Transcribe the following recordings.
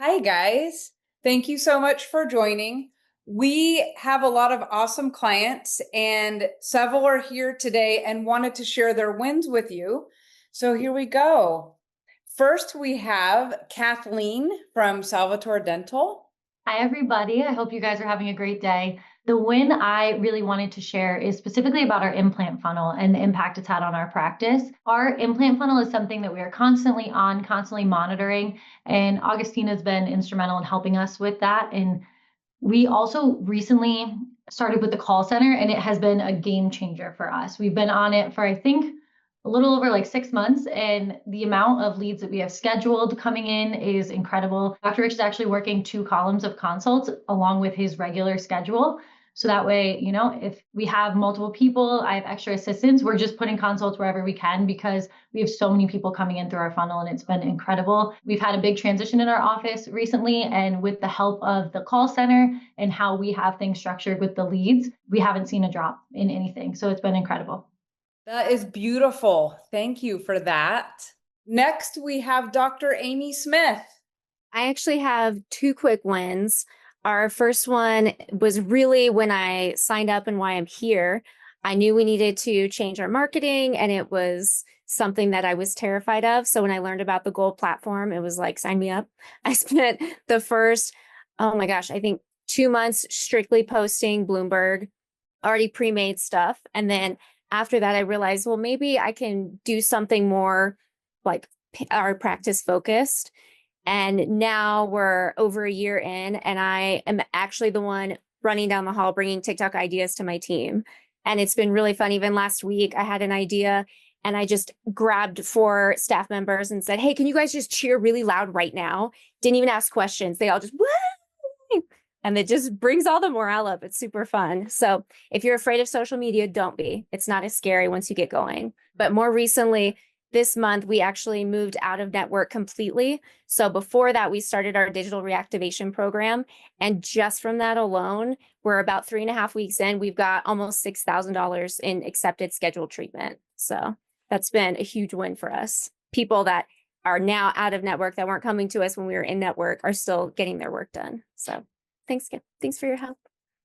Hi, guys. Thank you so much for joining. We have a lot of awesome clients, and several are here today and wanted to share their wins with you. So here we go. First, we have Kathleen from Salvatore Dental. Hi, everybody. I hope you guys are having a great day. The win I really wanted to share is specifically about our implant funnel and the impact it's had on our practice. Our implant funnel is something that we are constantly monitoring, and Augustine has been instrumental in helping us with that. And we also recently started with the call center, and it has been a game changer for us. We've been on it for, I think, a little over like 6 months, and the amount of leads that we have scheduled coming in is incredible. Dr. Rich is actually working 2 columns of consults along with his regular schedule. So that way, if we have multiple people, I have extra assistants, we're just putting consults wherever we can because we have so many people coming in through our funnel, and it's been incredible. We've had a big transition in our office recently, and with the help of the call center and how we have things structured with the leads, we haven't seen a drop in anything. So it's been incredible. That is beautiful. Thank you for that. Next, we have Dr. Amy Smith. I actually have 2 quick wins. Our first one was really when I signed up and why I'm here. I knew we needed to change our marketing, and it was something that I was terrified of. So when I learned about the Gold platform, it was like, sign me up. I spent the first, oh my gosh, I think 2 months strictly posting Bloomberg, already pre-made stuff. And then after that, I realized, well, maybe I can do something more like our practice focused. And now we're over a year in, and I am actually the one running down the hall, bringing TikTok ideas to my team. And it's been really fun. Even last week, I had an idea and I just grabbed 4 staff members and said, hey, can you guys just cheer really loud right now? Didn't even ask questions. They all just, woo! And it just brings all the morale up. It's super fun. So if you're afraid of social media, don't be. It's not as scary once you get going. But more recently, this month, we actually moved out of network completely. So before that, we started our digital reactivation program. And just from that alone, we're about 3.5 weeks in, we've got almost $6,000 in accepted scheduled treatment. So that's been a huge win for us. People that are now out of network that weren't coming to us when we were in network are still getting their work done. So thanks for your help.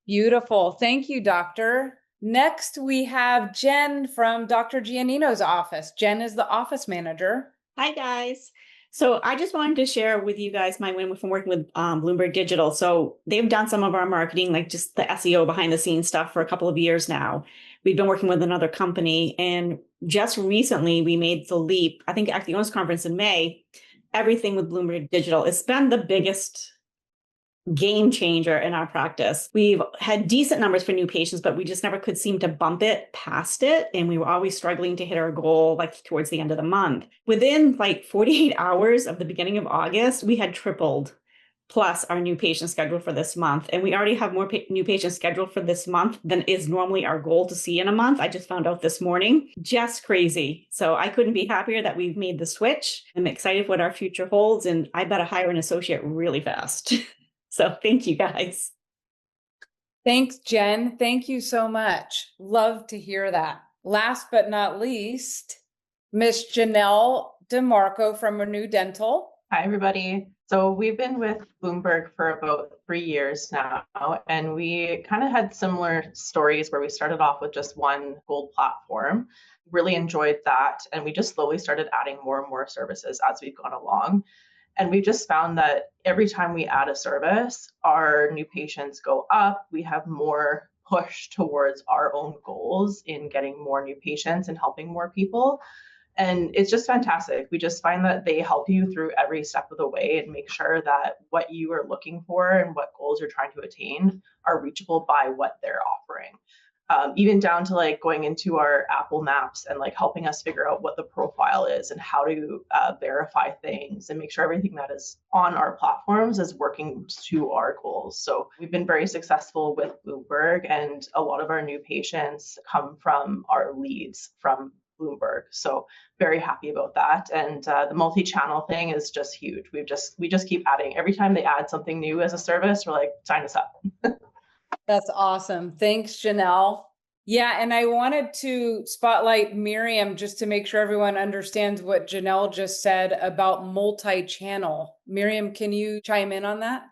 Beautiful. Thank you, doctor. Next, we have Jen from Dr. Giannino's office. Jen is the office manager. Hi, guys. So I just wanted to share with you guys my win from working with Blumberg Digital. So they've done some of our marketing, like just the SEO behind the scenes stuff for a couple of years now. We've been working with another company, and just recently we made the leap. I think at the Owners Conference in May, everything with Blumberg Digital. It's been the biggest game changer in our practice. We've had decent numbers for new patients, but we just never could seem to bump it past it. And we were always struggling to hit our goal like towards the end of the month. Within like 48 hours of the beginning of August, we had tripled plus our new patient schedule for this month. And we already have more new patients scheduled for this month than is normally our goal to see in a month. I just found out this morning. Just crazy. So I couldn't be happier that we've made the switch. I'm excited what our future holds, and I better hire an associate really fast. So thank you, guys. Thanks, Jen. Thank you so much. Love to hear that. Last but not least, Miss Janelle DeMarco from Renew Dental. Hi, everybody. So we've been with Bloomberg for about 3 years now, and we kind of had similar stories where we started off with just one Gold platform. Really enjoyed that, and we just slowly started adding more and more services as we've gone along. And we've just found that every time we add a service, our new patients go up. We have more push towards our own goals in getting more new patients and helping more people. And it's just fantastic. We just find that they help you through every step of the way and make sure that what you are looking for and what goals you're trying to attain are reachable by what they're offering. Even down to like going into our Apple Maps and like helping us figure out what the profile is and how to verify things and make sure everything that is on our platforms is working to our goals. So we've been very successful with Bloomberg, and a lot of our new patients come from our leads from Bloomberg. So very happy about that. And the multi-channel thing is just huge. We just keep adding. Every time they add something new as a service, we're like, sign us up. That's awesome. Thanks, Janelle. Yeah, and I wanted to spotlight Miriam just to make sure everyone understands what Janelle just said about multi-channel. Miriam, can you chime in on that?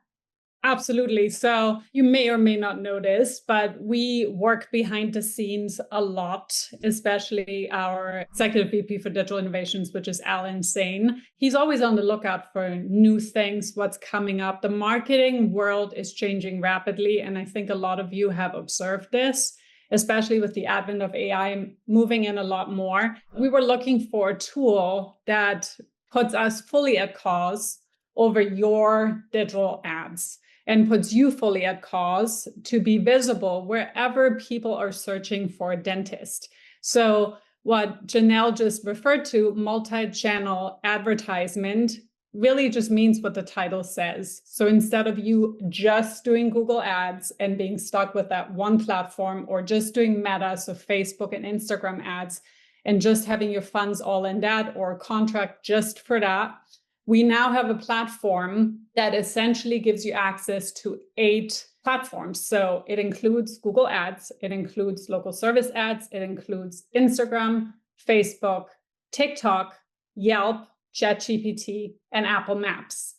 Absolutely. So you may or may not know this, but we work behind the scenes a lot, especially our executive VP for digital innovations, which is Alan Sane. He's always on the lookout for new things, what's coming up. The marketing world is changing rapidly, and I think a lot of you have observed this, especially with the advent of AI moving in a lot more. We were looking for a tool that puts us fully at cause over your digital ads and puts you fully at cause to be visible wherever people are searching for a dentist. So what Janelle just referred to, multi-channel advertisement, really just means what the title says. So instead of you just doing Google ads and being stuck with that one platform, or just doing Meta, so Facebook and Instagram ads, and just having your funds all in that, or contract just for that, we now have a platform that essentially gives you access to 8 platforms. So it includes Google Ads, it includes local service ads, it includes Instagram, Facebook, TikTok, Yelp, ChatGPT, and Apple Maps.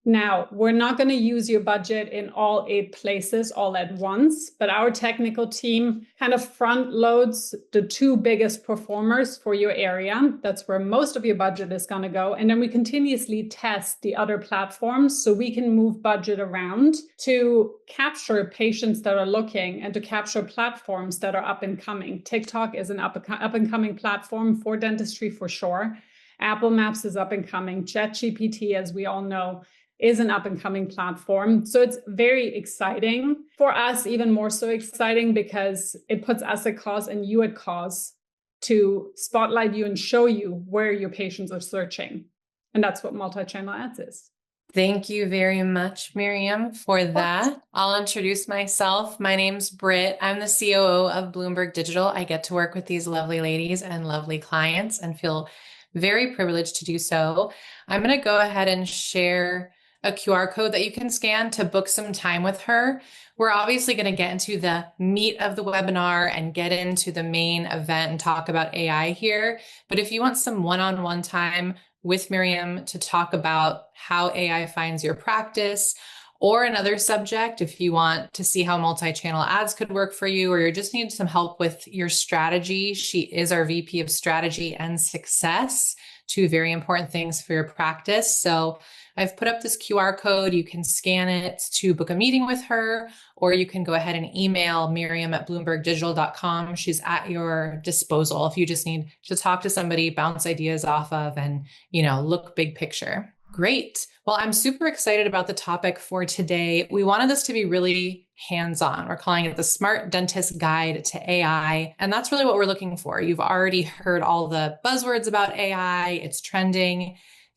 Now, we're not going to use your budget in all 8 places all at once, but our technical team kind of front loads the 2 biggest performers for your area. That's where most of your budget is going to go. And then we continuously test the other platforms so we can move budget around to capture patients that are looking and to capture platforms that are up and coming. TikTok is an up and coming platform for dentistry for sure. Apple Maps is up and coming. ChatGPT, as we all know, is an up-and-coming platform. So it's very exciting. For us, even more so exciting because it puts us at cause and you at cause to spotlight you and show you where your patients are searching. And that's what multi-channel ads is. Thank you very much, Miriam, for that. I'll introduce myself. My name's Britt. I'm the COO of Blumberg Digital. I get to work with these lovely ladies and lovely clients and feel very privileged to do so. I'm going to go ahead and share a QR code that you can scan to book some time with her. We're obviously going to get into the meat of the webinar and get into the main event and talk about AI here. But if you want some one-on-one time with Miriam to talk about how AI finds your practice, or another subject, if you want to see how multi-channel ads could work for you, or you just need some help with your strategy, she is our VP of Strategy and Success, 2 very important things for your practice. So I've put up this QR code. You can scan it to book a meeting with her, or you can go ahead and email Miriam@bloombergdigital.com. She's at your disposal if you just need to talk to somebody, bounce ideas off of, and, look big picture. Great. Well, I'm super excited about the topic for today. We wanted this to be really hands-on. We're calling it the Smart Dentist Guide to AI. And that's really what we're looking for. You've already heard all the buzzwords about AI. It's trending.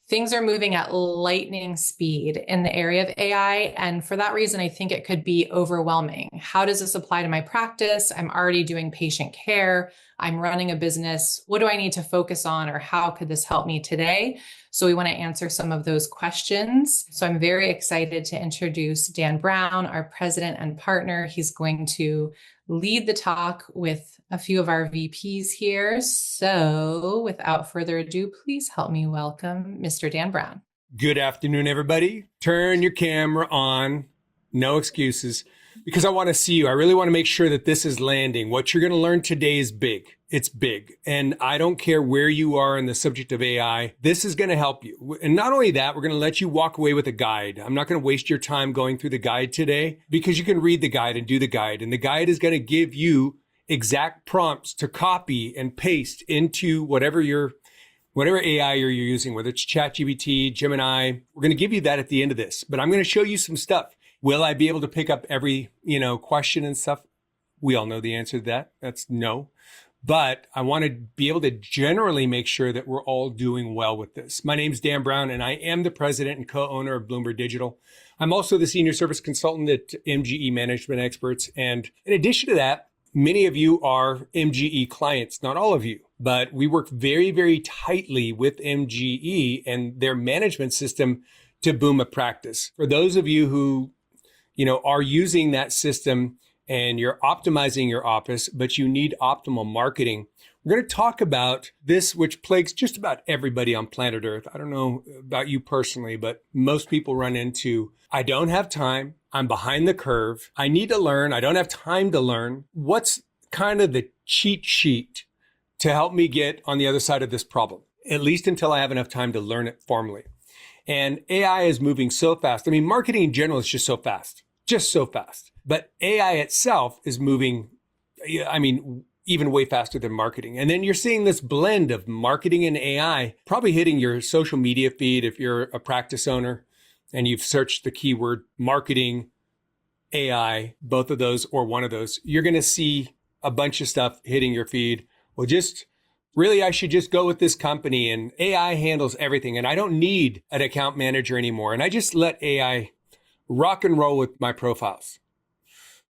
Things are moving at lightning speed in the area of AI. And for that reason, I think it could be overwhelming. How does this apply to my practice? I'm already doing patient care. I'm running a business. What do I need to focus on, or how could this help me today? So we want to answer some of those questions. So I'm very excited to introduce Dan Brown, our president and partner. He's going to lead the talk with a few of our VPs here. So without further ado, please help me welcome Mr. Dan Brown. Good afternoon, everybody. Turn your camera on. No excuses, because I want to see you. I really want to make sure that this is landing. What you're going to learn today is big. It's big. And I don't care where you are in the subject of AI. This is going to help you. And not only that, we're going to let you walk away with a guide. I'm not going to waste your time going through the guide today, because you can read the guide and do the guide. And the guide is going to give you exact prompts to copy and paste into whatever AI you're using, whether it's ChatGPT, Gemini. We're going to give you that at the end of this, but I'm going to show you some stuff. Will I be able to pick up every, question and stuff? We all know the answer to that. That's no. But I want to be able to generally make sure that we're all doing well with this. My name's Dan Brown, and I am the president and co-owner of Blumberg Digital. I'm also the senior service consultant at MGE Management Experts. And in addition to that, many of you are MGE clients, not all of you, but we work very, very tightly with MGE and their management system to boom a practice. For those of you who, are using that system, and you're optimizing your office, but you need optimal marketing. We're going to talk about this, which plagues just about everybody on planet Earth. I don't know about you personally, but most people run into, I don't have time. I'm behind the curve. I need to learn. I don't have time to learn. What's kind of the cheat sheet to help me get on the other side of this problem, at least until I have enough time to learn it formally? And AI is moving so fast. I mean, marketing in general is just so fast. But AI itself is moving, I mean, even way faster than marketing. And then you're seeing this blend of marketing and AI probably hitting your social media feed if you're a practice owner and you've searched the keyword marketing, AI, both of those or one of those. You're going to see a bunch of stuff hitting your feed. Well, I should just go with this company and AI handles everything. And I don't need an account manager anymore. And I just let AI rock and roll with my profiles.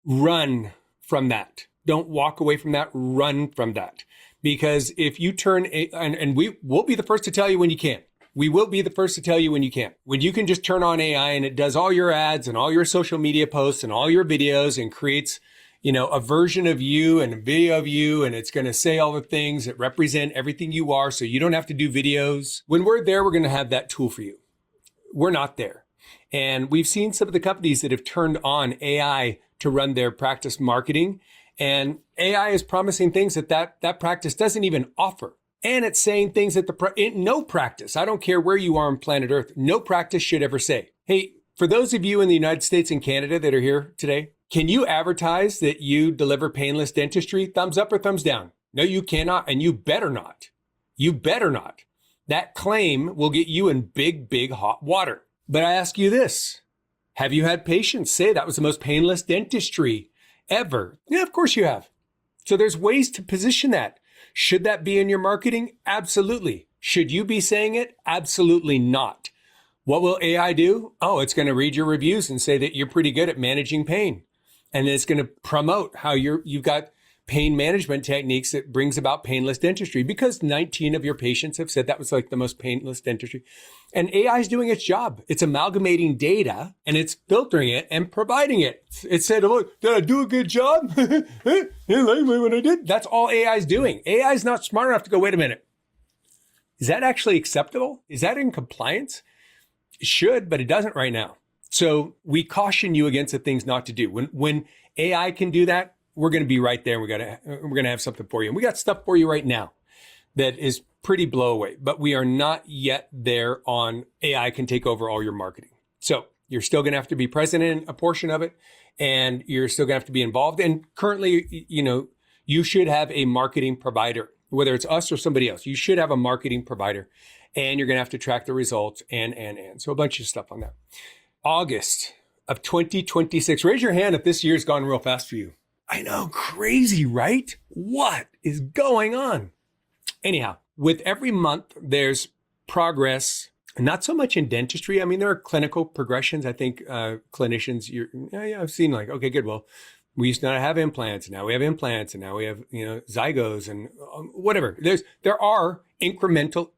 Run from that. Don't walk away from that. Run from that. Because if you turn, and we will be the first to tell you when you can't. We will be the first to tell you when you can't. When you can just turn on AI and it does all your ads and all your social media posts and all your videos and creates, a version of you and a video of you, and it's going to say all the things that represent everything you are, so you don't have to do videos. When we're there, we're going to have that tool for you. We're not there. And we've seen some of the companies that have turned on AI to run their practice marketing, and AI is promising things that practice doesn't even offer. And it's saying things that no practice, I don't care where you are on planet Earth, no practice should ever say. Hey, for those of you in the United States and Canada that are here today, can you advertise that you deliver painless dentistry? Thumbs up or thumbs down? No, you cannot, and you better not. You better not. That claim will get you in big, big hot water. But I ask you this, have you had patients say that was the most painless dentistry ever? Yeah, of course you have. So there's ways to position that. Should that be in your marketing? Absolutely. Should you be saying it? Absolutely not. What will AI do? Oh, it's going to read your reviews and say that you're pretty good at managing pain. And then it's going to promote how you've got pain management techniques that brings about painless dentistry because 19 of your patients have said that was like the most painless dentistry. And AI is doing its job. It's amalgamating data and it's filtering it and providing it. It said, oh, did I do a good job? You like me when I did? That's all AI is doing. AI is not smart enough to go, wait a minute. Is that actually acceptable? Is that in compliance? It should, but it doesn't right now. So we caution you against the things not to do. When AI can do that, we're going to be right there. We're going to have something for you. And we got stuff for you right now that is pretty blow away, but we are not yet there on AI can take over all your marketing. So you're still going to have to be present in a portion of it and you're still going to have to be involved. And currently, you should have a marketing provider, whether it's us or somebody else. You should have a marketing provider and you're going to have to track the results and. So a bunch of stuff on that. August of 2026. Raise your hand if this year's gone real fast for you. I know, crazy, right? What is going on? Anyhow, with every month, there's progress, not so much in dentistry. I mean, there are clinical progressions. I think clinicians, I've seen like, okay, good. Well, we used to not have implants. Now we have implants and now we have, zygos and whatever. There are incremental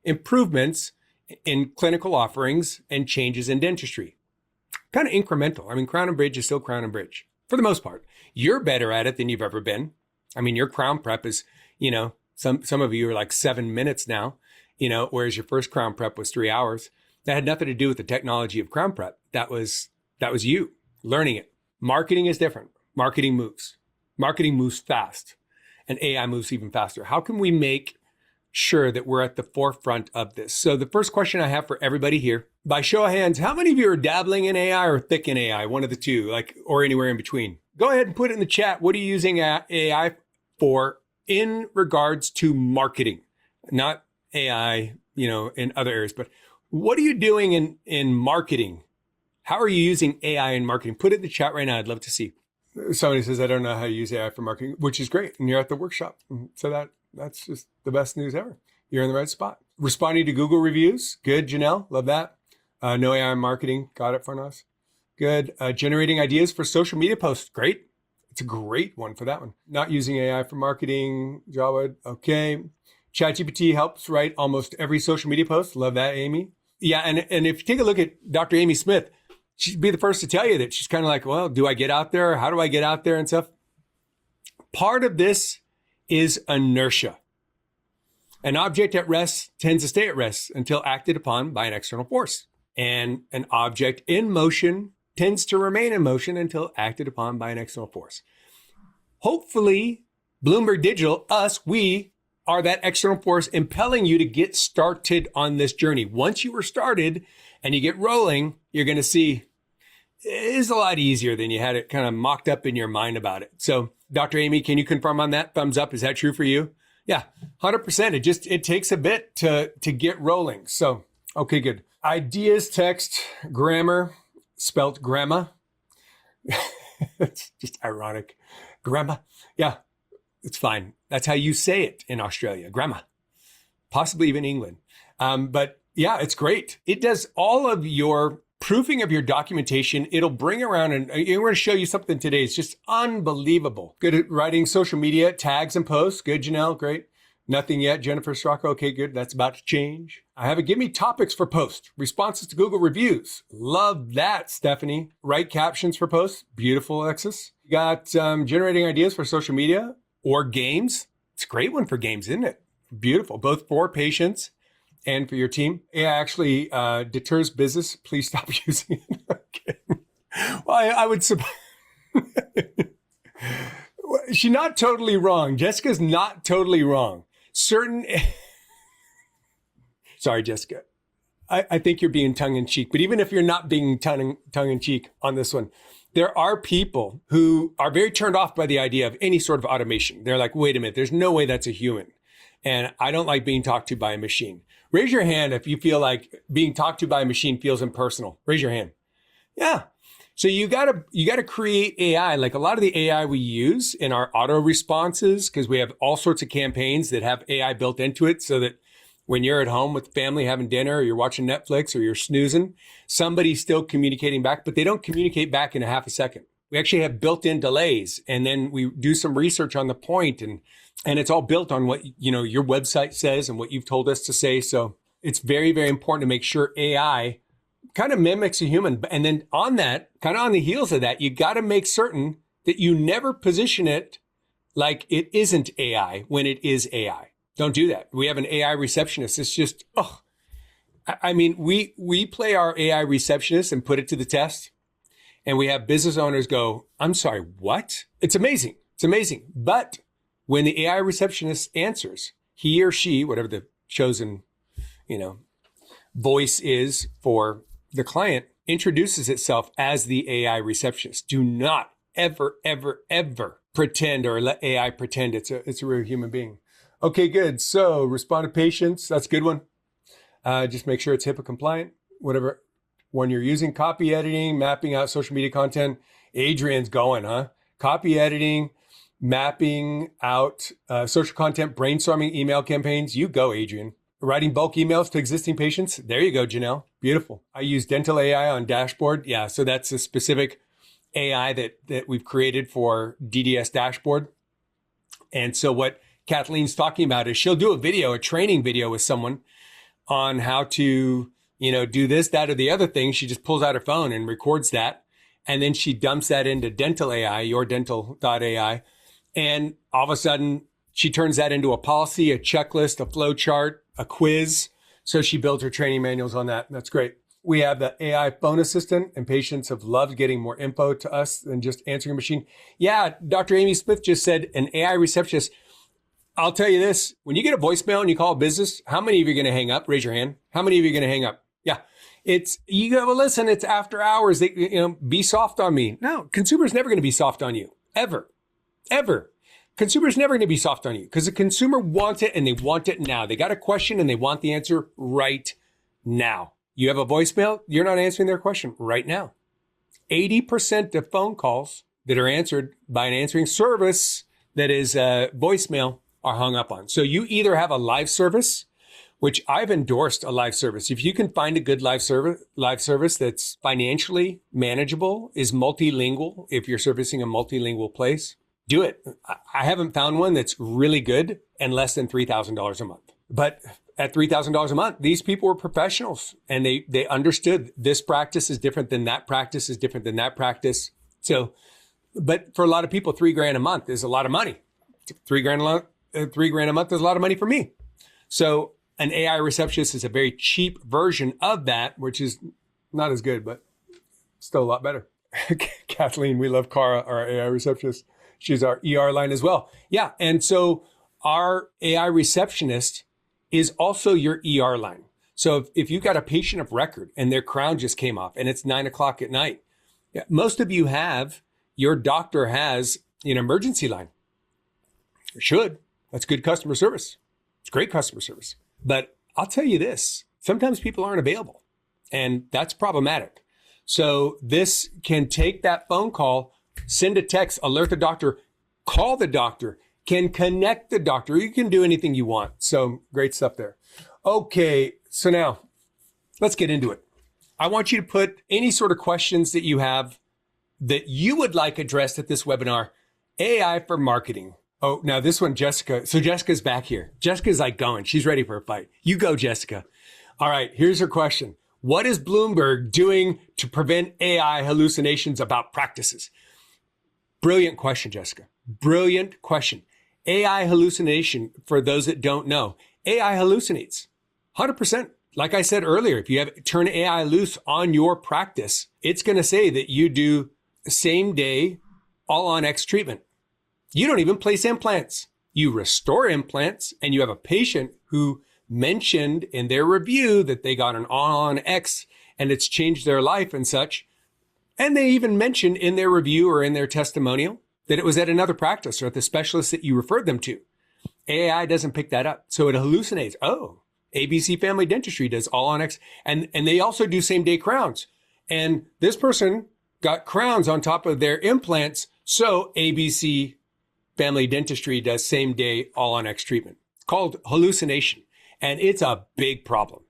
improvements in clinical offerings and changes in dentistry. Kind of incremental. I mean, Crown and Bridge is still Crown and Bridge for the most part. You're better at it than you've ever been. I mean, your crown prep is, some of you are like 7 minutes now, whereas your first crown prep was 3 hours. That had nothing to do with the technology of crown prep. That was you learning it. Marketing is different. Marketing moves fast and AI moves even faster. How can we make sure that we're at the forefront of this? So the first question I have for everybody here, by show of hands, how many of you are dabbling in AI or thick in AI? One of the two, or anywhere in between. Go ahead and put it in the chat. What are you using AI for in regards to marketing? Not AI, in other areas, but what are you doing in marketing? How are you using AI in marketing? Put it in the chat right now. I'd love to see. Somebody says, I don't know how to use AI for marketing, which is great. And you're at the workshop. So that's just the best news ever. You're in the right spot. Responding to Google reviews. Good, Janelle. Love that. No AI marketing. Got it for us. Good. Generating ideas for social media posts. Great. It's a great one for that one. Not using AI for marketing. Java. Okay. ChatGPT helps write almost every social media post. Love that, Amy. Yeah. And if you take a look at Dr. Amy Smith, she'd be the first to tell you that she's kind of like, well, do I get out there? How do I get out there and stuff? Part of this is inertia. An object at rest tends to stay at rest until acted upon by an external force. And an object in motion tends to remain in motion until acted upon by an external force. Hopefully, Blumberg Digital, we are that external force impelling you to get started on this journey. Once you are started and you get rolling, you're going to see it is a lot easier than you had it kind of mocked up in your mind about it. So, Dr. Amy, can you confirm on that? Thumbs up. Is that true for you? Yeah, 100%. It takes a bit to get rolling. So, okay, good. Ideas, text, grammar, spelt grandma. It's just ironic. Grandma. Yeah, it's fine. That's how you say it in Australia. Grandma. Possibly even England. But yeah, it's great. It does all of your proofing of your documentation. It'll bring around, and we're going to show you something today. It's just unbelievable. Good at writing social media, tags and posts. Good, Janelle. Great. Nothing yet. Jennifer Stracco. Okay, good. That's about to change. I have it. Give me topics for posts. Responses to Google reviews. Love that, Stephanie. Write captions for posts. Beautiful, Alexis. You got generating ideas for social media or games. It's a great one for games, isn't it? Beautiful. Both for patients and for your team. AI actually deters business. Please stop using it. Okay. Well, I would suppose. She's not totally wrong. Jessica's not totally wrong. Sorry, Jessica. I think you're being tongue-in-cheek. But even if you're not being tongue-in-cheek on this one, there are people who are very turned off by the idea of any sort of automation. They're like, wait a minute, there's no way that's a human. And I don't like being talked to by a machine. Raise your hand if you feel like being talked to by a machine feels impersonal. Raise your hand. Yeah. So you gotta create AI. Like a lot of the AI we use in our auto responses, because we have all sorts of campaigns that have AI built into it, so that when you're at home with family having dinner, or you're watching Netflix, or you're snoozing, somebody's still communicating back, but they don't communicate back in a half a second. We actually have built-in delays, and then we do some research on the point, and it's all built on what your website says and what you've told us to say. So it's very, very important to make sure AI kind of mimics a human. And then on that, kind of on the heels of that, you got to make certain that you never position it like it isn't AI when it is AI. Don't do that. We have an AI receptionist. It's just, I mean, we play our AI receptionist and put it to the test. And we have business owners go, I'm sorry, what? It's amazing. It's amazing. But when the AI receptionist answers, he or she, whatever the chosen, voice is for the client, introduces itself as the AI receptionist. Do not ever, ever, ever pretend or let AI pretend it's a real human being. Okay, good. So respond to patients. That's a good one. Just make sure it's HIPAA compliant, whatever one you're using. Copy editing, mapping out social media content. Adrian's going, huh? Copy editing, mapping out social content, brainstorming email campaigns. You go, Adrian. Writing bulk emails to existing patients. There you go, Janelle. Beautiful. I use dental AI on dashboard. Yeah, so that's a specific AI that we've created for DDS dashboard. And so what Kathleen's talking about is she'll do a training video with someone on how to, do this, that, or the other thing. She just pulls out her phone and records that. And then she dumps that into dental AI, yourdental.ai. And all of a sudden, she turns that into a policy, a checklist, a flow chart, a quiz. So she builds her training manuals on that. That's great. We have the AI phone assistant, and patients have loved getting more info to us than just answering a machine. Yeah, Dr. Amy Smith just said an AI receptionist. I'll tell you this, when you get a voicemail and you call a business, how many of you are going to hang up? Raise your hand. How many of you are going to hang up? Yeah. You go, well, listen, it's after hours. Be soft on me. No, consumer's never going to be soft on you. Ever. Consumer's never going to be soft on you because the consumer wants it and they want it now. They got a question and they want the answer right now. You have a voicemail, you're not answering their question right now. 80% of phone calls that are answered by an answering service that is voicemail are hung up on. So you either have a live service, which I've endorsed a live service. If you can find a good live service that's financially manageable, is multilingual, if you're servicing a multilingual place, do it. I haven't found one that's really good and less than $3,000 a month. But at $3,000 a month, these people were professionals and they understood this practice is different than that practice is different than that practice. So, but for a lot of people, $3,000 a month is a lot of money. $3,000 a month is a lot of money for me. So an AI receptionist is a very cheap version of that, which is not as good, but still a lot better. Kathleen, we love Cara, our AI receptionist. She's our ER line as well. Yeah. And so our AI receptionist is also your ER line. So if you've got a patient of record and their crown just came off and it's 9:00 at night, most of you have, your doctor has an emergency line. Or should. That's good customer service. It's great customer service. But I'll tell you this, sometimes people aren't available and that's problematic. So this can take that phone call, send a text, alert the doctor, call the doctor, can connect the doctor. You can do anything you want. So great stuff there. Okay, so now let's get into it. I want you to put any sort of questions that you have that you would like addressed at this webinar, AI for marketing. Oh, now this one, Jessica. So Jessica's back here. Jessica's like going. She's ready for a fight. You go, Jessica. All right, here's her question. What is Bloomberg doing to prevent AI hallucinations about practices? Brilliant question, Jessica. Brilliant question. AI hallucination, for those that don't know, AI hallucinates 100%. Like I said earlier, if you turn AI loose on your practice, it's going to say that you do same day, all on X treatment. You don't even place implants. You restore implants and you have a patient who mentioned in their review that they got an on X and it's changed their life and such. And they even mentioned in their review or in their testimonial that it was at another practice or at the specialist that you referred them to. AI doesn't pick that up. So it hallucinates. Oh, ABC Family Dentistry does all on X. And they also do same day crowns. And this person got crowns on top of their implants. So ABC Family Dentistry does same day all on X treatment. It's called hallucination. And it's a big problem.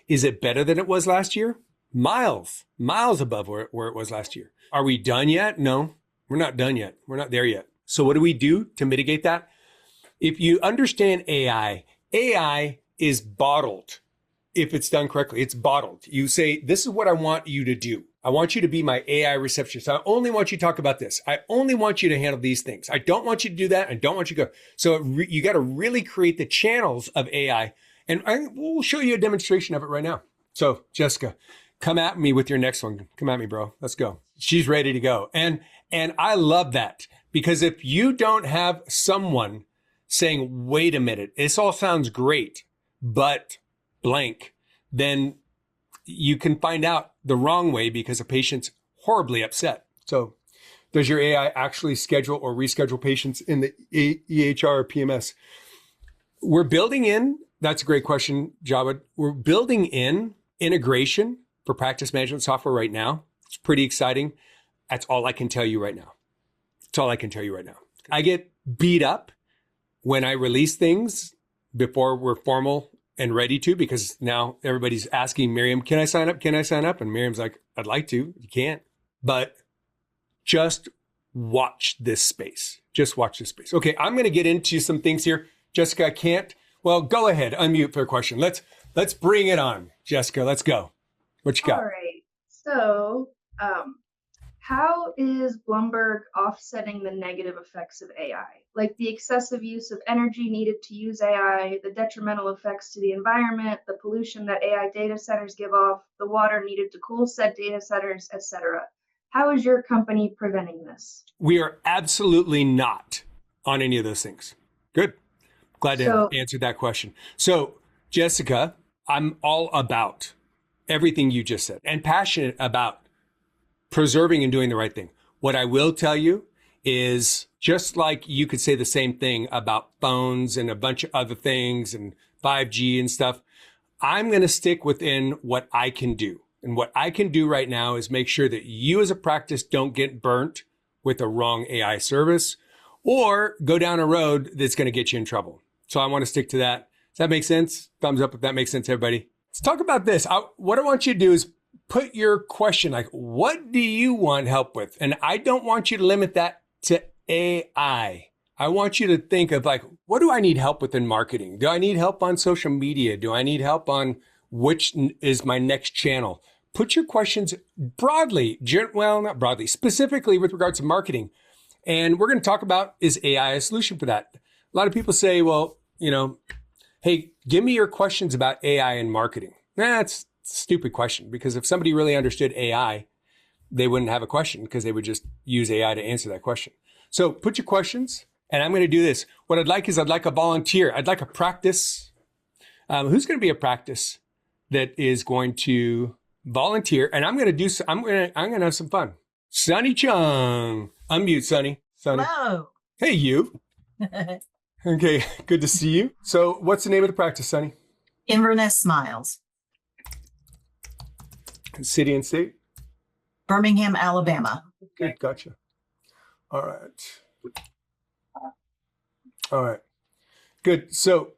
Is it better than it was last year? Miles above where it was last year. Are we done yet? No, we're not done yet. We're not there yet. So what do we do to mitigate that? If you understand AI is bottled. If it's done correctly, it's bottled. You say, this is what I want you to do. I want you to be my AI receptionist. I only want you to talk about this. I only want you to handle these things. I don't want you to do that. I don't want you to go. So you got to really create the channels of AI. And we'll show you a demonstration of it right now. So Jessica, come at me with your next one. Come at me, bro. Let's go. She's ready to go. And I love that because if you don't have someone saying, wait a minute, this all sounds great, but blank, then you can find out the wrong way because a patient's horribly upset. So does your AI actually schedule or reschedule patients in the EHR or PMS? We're building in, that's a great question, Jawed. We're building in integration for practice management software right now. It's pretty exciting. That's all I can tell you right now. That's all I can tell you right now. I get beat up when I release things before we're formal and ready to, because now everybody's asking Miriam, can I sign up? Can I sign up? And Miriam's like, I'd like to. You can't. But just watch this space. Just watch this space. Okay, I'm going to get into some things here. Jessica, I can't. Well, go ahead. Unmute for a question. Let's bring it on. Jessica, let's go. What you got? All right. So, how is Blumberg offsetting the negative effects of AI? Like the excessive use of energy needed to use AI, the detrimental effects to the environment, the pollution that AI data centers give off, the water needed to cool said data centers, etc. How is your company preventing this? We are absolutely not on any of those things. Good. Glad to have answered that question. So, Jessica, I'm all about everything you just said and passionate about preserving and doing the right thing. What I will tell you is just like you could say the same thing about phones and a bunch of other things and 5G and stuff, I'm going to stick within what I can do. And what I can do right now is make sure that you as a practice don't get burnt with a wrong AI service or go down a road that's going to get you in trouble. So I want to stick to that. Does that make sense? Thumbs up if that makes sense, everybody. Let's talk about this. What I want you to do is put your question like, what do you want help with? And I don't want you to limit that to AI. I want you to think of like, what do I need help with in marketing? Do I need help on social media? Do I need help on which is my next channel? Put your questions broadly, well, not broadly, specifically with regards to marketing. And we're going to talk about, is AI a solution for that? A lot of people say, well, hey, give me your questions about AI and marketing. That's a stupid question, because if somebody really understood AI, they wouldn't have a question, because they would just use AI to answer that question. So put your questions, and I'm going to do this. What I'd like is I'd like a volunteer. I'd like a practice. Who's going to be a practice that is going to volunteer? And I'm going to have some fun. Sunny Chung. Unmute, Sunny. Hello. Hey, you. Okay, good to see you. So what's the name of the practice, Sunny? Inverness Smiles. City and state? Birmingham, Alabama. Good, gotcha. All right. Good. So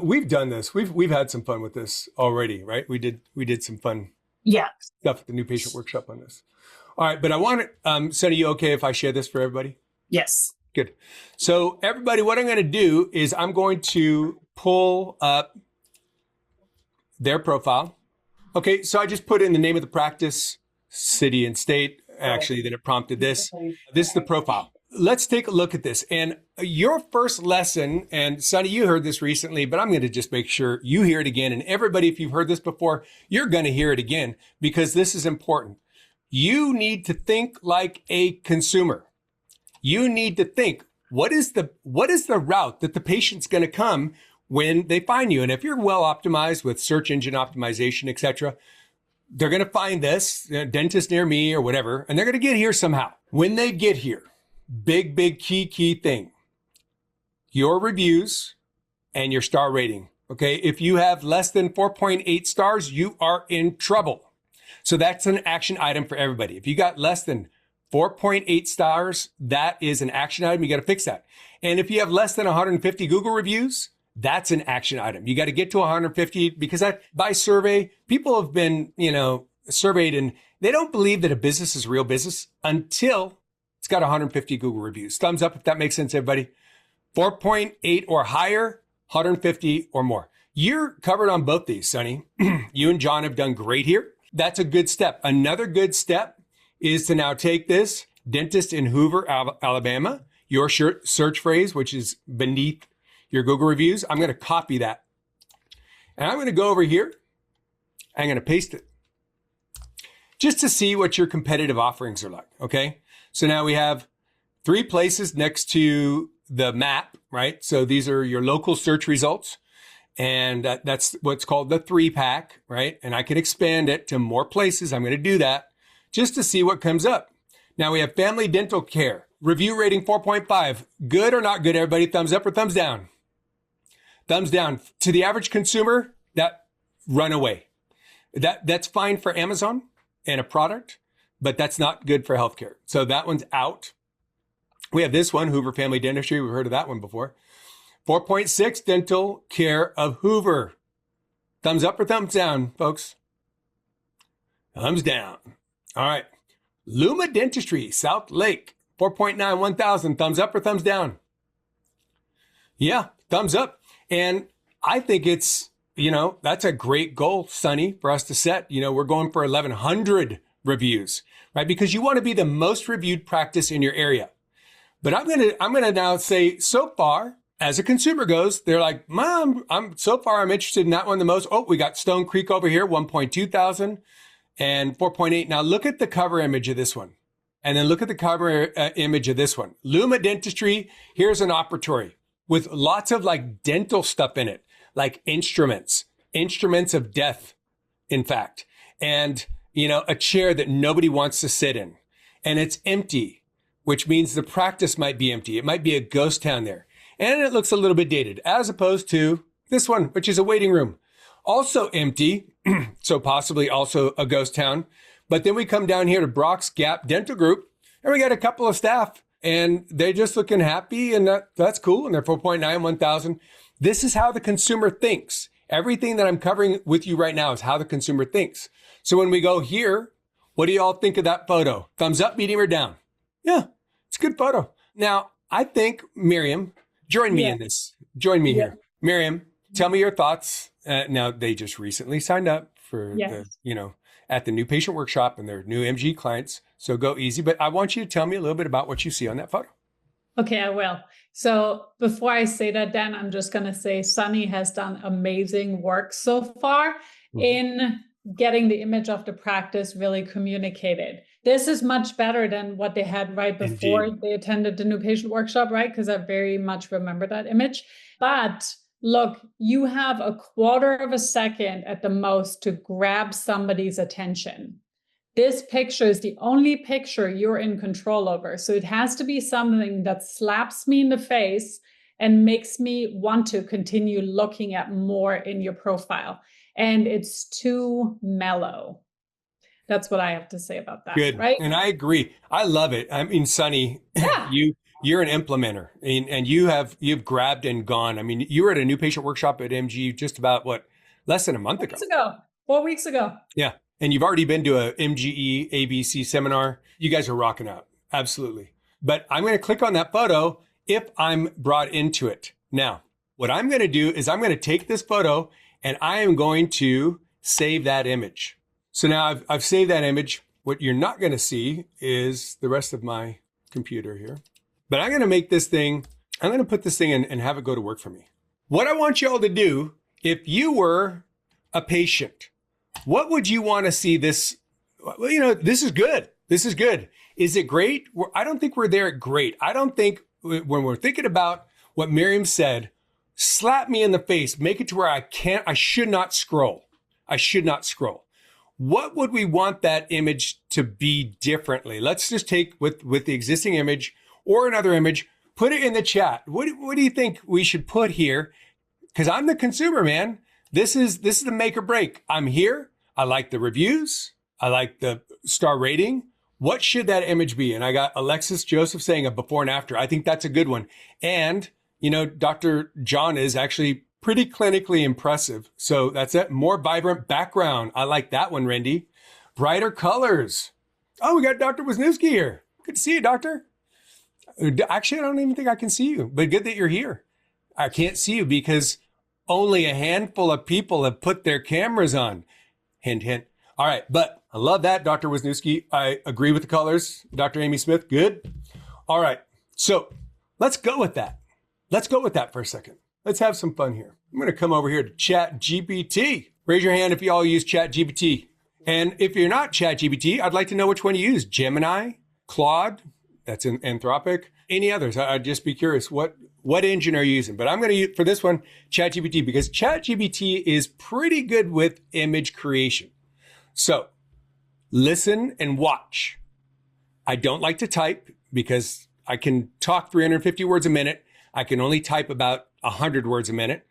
we've done this. We've had some fun with this already, right? We did some fun stuff at the new patient workshop on this. All right, but I want to, Sunny, you okay if I share this for everybody? Yes. Good. So everybody, what I'm going to do is I'm going to pull up their profile. Okay, so I just put in the name of the practice, city and state. Actually, then it prompted this. This is the profile. Let's take a look at this. And your first lesson, and Sunny, you heard this recently, but I'm going to just make sure you hear it again. And everybody, if you've heard this before, you're going to hear it again, because this is important. You need to think like a consumer. You need to think, what is the route that the patient's going to come when they find you? And if you're well optimized with search engine optimization, etc., they're going to find this dentist near me or whatever, and they're going to get here somehow. When they get here, big key thing, your reviews and your star rating. Okay. If you have less than 4.8 stars, you are in trouble. So that's an action item for everybody. If you got less than 4.8 stars, that is an action item. You got to fix that. And if you have less than 150 Google reviews, that's an action item. You got to get to 150, because that, by survey, people have been, surveyed, and they don't believe that a business is a real business until it's got 150 Google reviews. Thumbs up if that makes sense, everybody. 4.8 or higher, 150 or more. You're covered on both these, Sunny. You and John have done great here. That's a good step. Another good step is to now take this dentist in Hoover, Alabama, your search phrase, which is beneath your Google reviews. I'm going to copy that. And I'm going to go over here. I'm going to paste it just to see what your competitive offerings are like. Okay. So now we have 3 places next to the map, right? So these are your local search results. And that's what's called the 3-pack, right? And I can expand it to more places. I'm going to do that just to see what comes up. Now we have family dental care, review rating 4.5. Good or not good, everybody? Thumbs up or thumbs down? Thumbs down. To the average consumer, that run away. That's fine for Amazon and a product, but that's not good for healthcare. So that one's out. We have this one, Hoover Family Dentistry. We've heard of that one before. 4.6, dental care of Hoover. Thumbs up or thumbs down, folks? Thumbs down. All right. Luma Dentistry, South Lake, 4.9, 1,000. Thumbs up or thumbs down? Yeah, thumbs up. And I think it's, that's a great goal, Sunny, for us to set. We're going for 1,100 reviews, right? Because you want to be the most reviewed practice in your area. But I'm gonna now say, so far, as a consumer goes, they're like, Mom, I'm interested in that one the most. Oh, we got Stone Creek over here, 1.2 thousand and 4.8. Now look at the cover image of this one. And then look at the cover image of this one. Luma Dentistry, here's an operatory with lots of like dental stuff in it, like instruments of death, in fact. And, a chair that nobody wants to sit in. And it's empty, which means the practice might be empty. It might be a ghost town there. And it looks a little bit dated, as opposed to this one, which is a waiting room. Also empty, so possibly also a ghost town. But then we come down here to Brock's Gap Dental Group, and we got a couple of staff, and they're just looking happy, and that's cool, and they're 4.9, 1,000. This is how the consumer thinks. Everything that I'm covering with you right now is how the consumer thinks. So when we go here, what do you all think of that photo? Thumbs up, medium, or down? Yeah, it's a good photo. Now, I think, Miriam, join me in this. Join me here. Miriam, tell me your thoughts. Now, they just recently signed up for at the new patient workshop and their new MG clients. So go easy. But I want you to tell me a little bit about what you see on that photo. Okay, I will. So before I say that, Dan, I'm just going to say Sunny has done amazing work so far in getting the image of the practice really communicated. This is much better than what they had right before they attended the new patient workshop, right? Because I very much remember that image. But look, you have a quarter of a second at the most to grab somebody's attention. This picture is the only picture you're in control over. So it has to be something that slaps me in the face and makes me want to continue looking at more in your profile. And it's too mellow. That's what I have to say about that. Good. Right? And I agree. I love it. I mean, Sunny, you're an implementer and you've grabbed and gone. I mean, you were at a new patient workshop at MG just about less than a month ago. 4 weeks ago. Yeah. And you've already been to a MGE ABC seminar. You guys are rocking out. Absolutely. But I'm going to click on that photo if I'm brought into it. Now, what I'm going to do is I'm going to take this photo and I am going to save that image. So now I've saved that image. What you're not going to see is the rest of my computer here. But I'm going to make this thing, I'm going to put this thing in and have it go to work for me. What I want you all to do, if you were a patient, what would you want to see this? Well, this is good. This is good. Is it great? I don't think we're there at great. I don't think when we're thinking about what Miriam said, slap me in the face, make it to where I should not scroll. I should not scroll. What would we want that image to be differently? Let's just take with the existing image or another image, put it in the chat. What do you think we should put here? Because I'm the consumer, man. This is the make or break. I'm here. I like the reviews. I like the star rating. What should that image be? And I got Alexis Joseph saying a before and after. I think that's a good one. And, Dr. John is actually pretty clinically impressive. So that's it. More vibrant background. I like that one, Randy. Brighter colors. Oh, we got Dr. Wisniewski here. Good to see you, doctor. Actually, I don't even think I can see you, but good that you're here. I can't see you because only a handful of people have put their cameras on. Hint, hint. All right. But I love that, Dr. Wisniewski. I agree with the colors. Dr. Amy Smith. Good. All right. So let's go with that. Let's go with that for a second. Let's have some fun here. I'm going to come over here to ChatGPT. Raise your hand if you all use ChatGPT. And if you're not ChatGPT, I'd like to know which one you use. Gemini, Claude, that's in Anthropic, any others. I'd just be curious. What engine are you using? But I'm going to use, for this one, ChatGPT, because ChatGPT is pretty good with image creation. So listen and watch. I don't like to type because I can talk 350 words a minute. I can only type about 100 words a minute,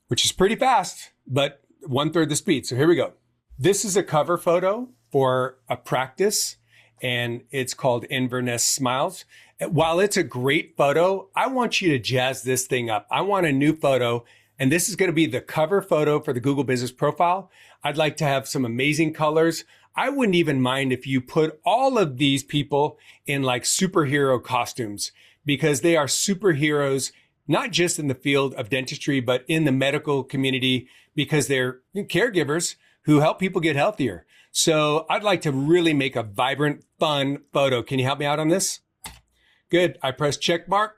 which is pretty fast, but 1/3 the speed. So here we go. This is a cover photo for a practice, and it's called Inverness Smiles. While it's a great photo, I want you to jazz this thing up. I want a new photo, and this is going to be the cover photo for the Google Business Profile. I'd like to have some amazing colors. I wouldn't even mind if you put all of these people in like superhero costumes, because they are superheroes, not just in the field of dentistry, but in the medical community, because they're caregivers who help people get healthier. So I'd like to really make a vibrant, fun photo. Can you help me out on this? Good. I press check mark.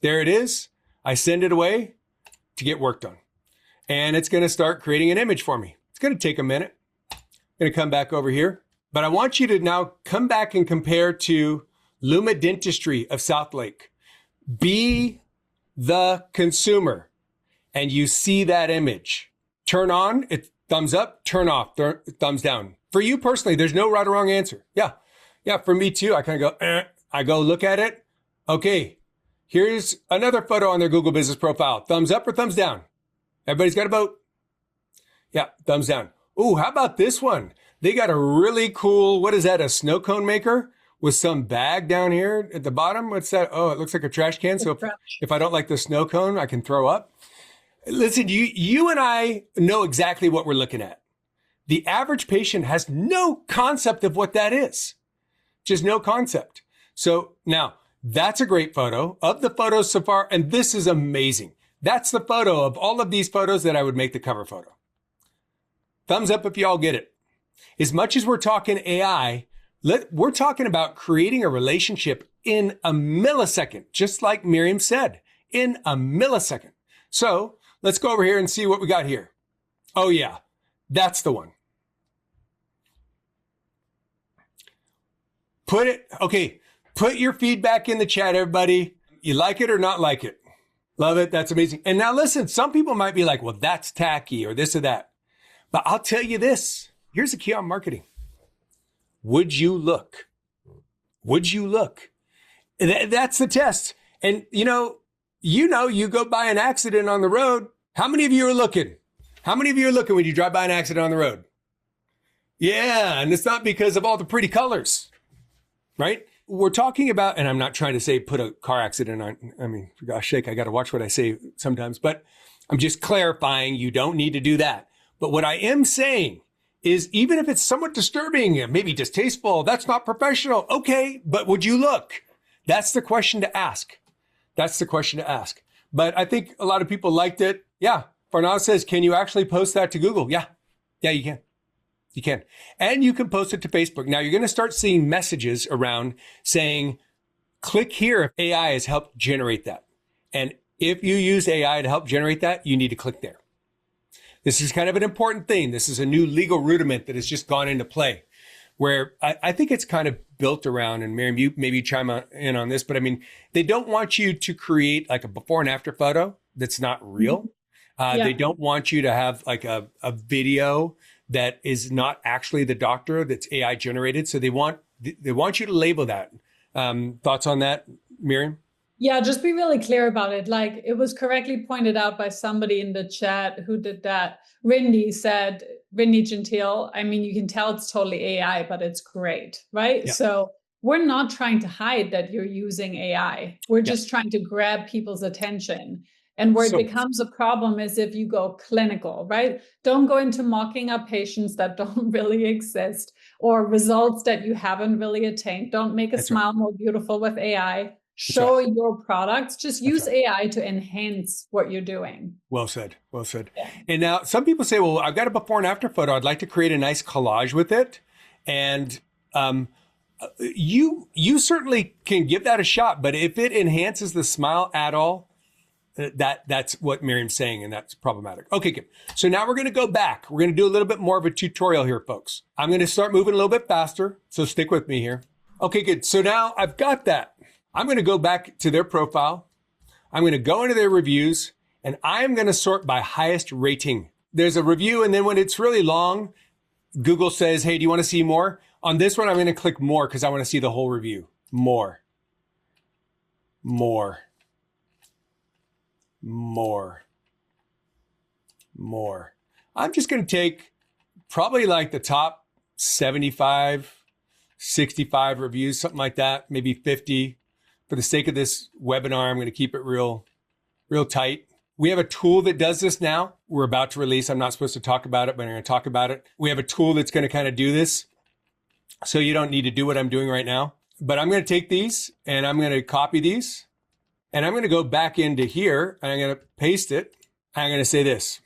There it is. I send it away to get worked on. And it's going to start creating an image for me. It's going to take a minute. I'm going to come back over here. But I want you to now come back and compare to Luma Dentistry of South Lake. Be the consumer. And you see that image. Turn on, it's thumbs up, turn off, thumbs down. For you personally, there's no right or wrong answer. Yeah, for me too. I kind of go, I go look at it. Okay, here's another photo on their Google Business Profile. Thumbs up or thumbs down? Everybody's got a vote. Yeah, thumbs down. Ooh, how about this one? They got a really cool, what is that, a snow cone maker with some bag down here at the bottom? What's that? Oh, it looks like a trash can. So if I don't like the snow cone, I can throw up. Listen, you and I know exactly what we're looking at. The average patient has no concept of what that is. Just no concept. So now That's a great photo of the photos so far. And this is amazing. That's the photo of all of these photos that I would make the cover photo. Thumbs up if you all get it. As much as we're talking AI, we're talking about creating a relationship in a millisecond, just like Miriam said, in a millisecond. So let's go over here and see what we got here. Oh yeah, that's the one. Put your feedback in the chat, everybody. You like it or not like it? Love it. That's amazing. And now listen, some people might be like, well, that's tacky or this or that. But I'll tell you this. Here's the key on marketing. Would you look? Would you look? That's the test. And you go by an accident on the road. How many of you are looking? How many of you are looking when you drive by an accident on the road? Yeah. And it's not because of all the pretty colors, right? We're talking about, and I'm not trying to say put a car accident on. I mean, for gosh sake, I got to watch what I say sometimes, but I'm just clarifying you don't need to do that. But what I am saying is even if it's somewhat disturbing, maybe distasteful, that's not professional. Okay, but would you look? That's the question to ask. That's the question to ask. But I think a lot of people liked it. Yeah. Farnaz says, can you actually post that to Google? Yeah. Yeah, you can. You can. And you can post it to Facebook. Now you're going to start seeing messages around saying, click here if AI has helped generate that. And if you use AI to help generate that, you need to click there. This is kind of an important thing. This is a new legal rudiment that has just gone into play where I think it's kind of built around, and Miriam, you maybe chime in on this, but I mean, they don't want you to create like a before and after photo that's not real. They don't want you to have like a video that is not actually the doctor that's AI generated. So they want you to label that. Thoughts on that, Miriam? Yeah, just be really clear about it. Like it was correctly pointed out by somebody in the chat who did that. Rindy Gentile, I mean, you can tell it's totally AI, but it's great, right? Yeah. So we're not trying to hide that you're using AI. We're just trying to grab people's attention. And where it becomes a problem is if you go clinical, right? Don't go into mocking up patients that don't really exist or results that you haven't really attained. Don't make a smile more beautiful with AI. Show your products. Just use AI to enhance what you're doing. Well said. Well said. Yeah. And now some people say, well, I've got a before and after photo. I'd like to create a nice collage with it. And you certainly can give that a shot. But if it enhances the smile at all, that's what Miriam's saying, and that's problematic. Okay, good. So now we're going to go back. We're going to do a little bit more of a tutorial here, folks. I'm going to start moving a little bit faster. So stick with me here. Okay, good. So now I've got that. I'm going to go back to their profile. I'm going to go into their reviews, and I'm going to sort by highest rating. There's a review, and then when it's really long, Google says, hey, do you want to see more? On this one, I'm going to click more because I want to see the whole review. More. I'm just going to take probably like the top 75, 65 reviews, something like that, maybe 50. For the sake of this webinar, I'm going to keep it real tight. We have a tool that does this now. We're about to release. I'm not supposed to talk about it, but I'm going to talk about it. We have a tool that's going to kind of do this. So you don't need to do what I'm doing right now. But I'm going to take these and I'm going to copy these. And I'm going to go back into here and I'm going to paste it. I'm going to say this.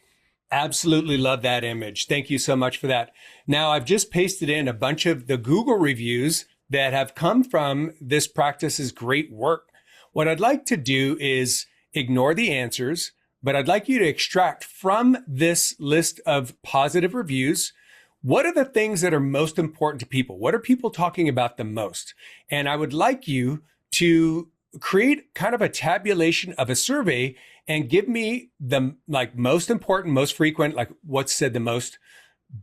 Absolutely love that image. Thank you so much for that. Now I've just pasted in a bunch of the Google reviews that have come from this practice's great work. What I'd like to do is ignore the answers, but I'd like you to extract from this list of positive reviews, what are the things that are most important to people? What are people talking about the most? And I would like you to create kind of a tabulation of a survey and give me the most important, most frequent, like what's said the most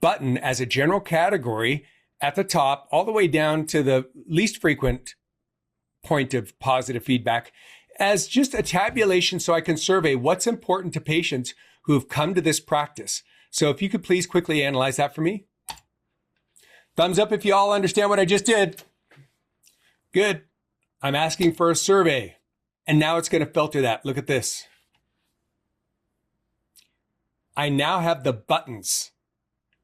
button as a general category at the top, all the way down to the least frequent point of positive feedback as just a tabulation so I can survey what's important to patients who have come to this practice. So if you could please quickly analyze that for me. Thumbs up if you all understand what I just did. Good. I'm asking for a survey. And now it's going to filter that. Look at this. I now have the buttons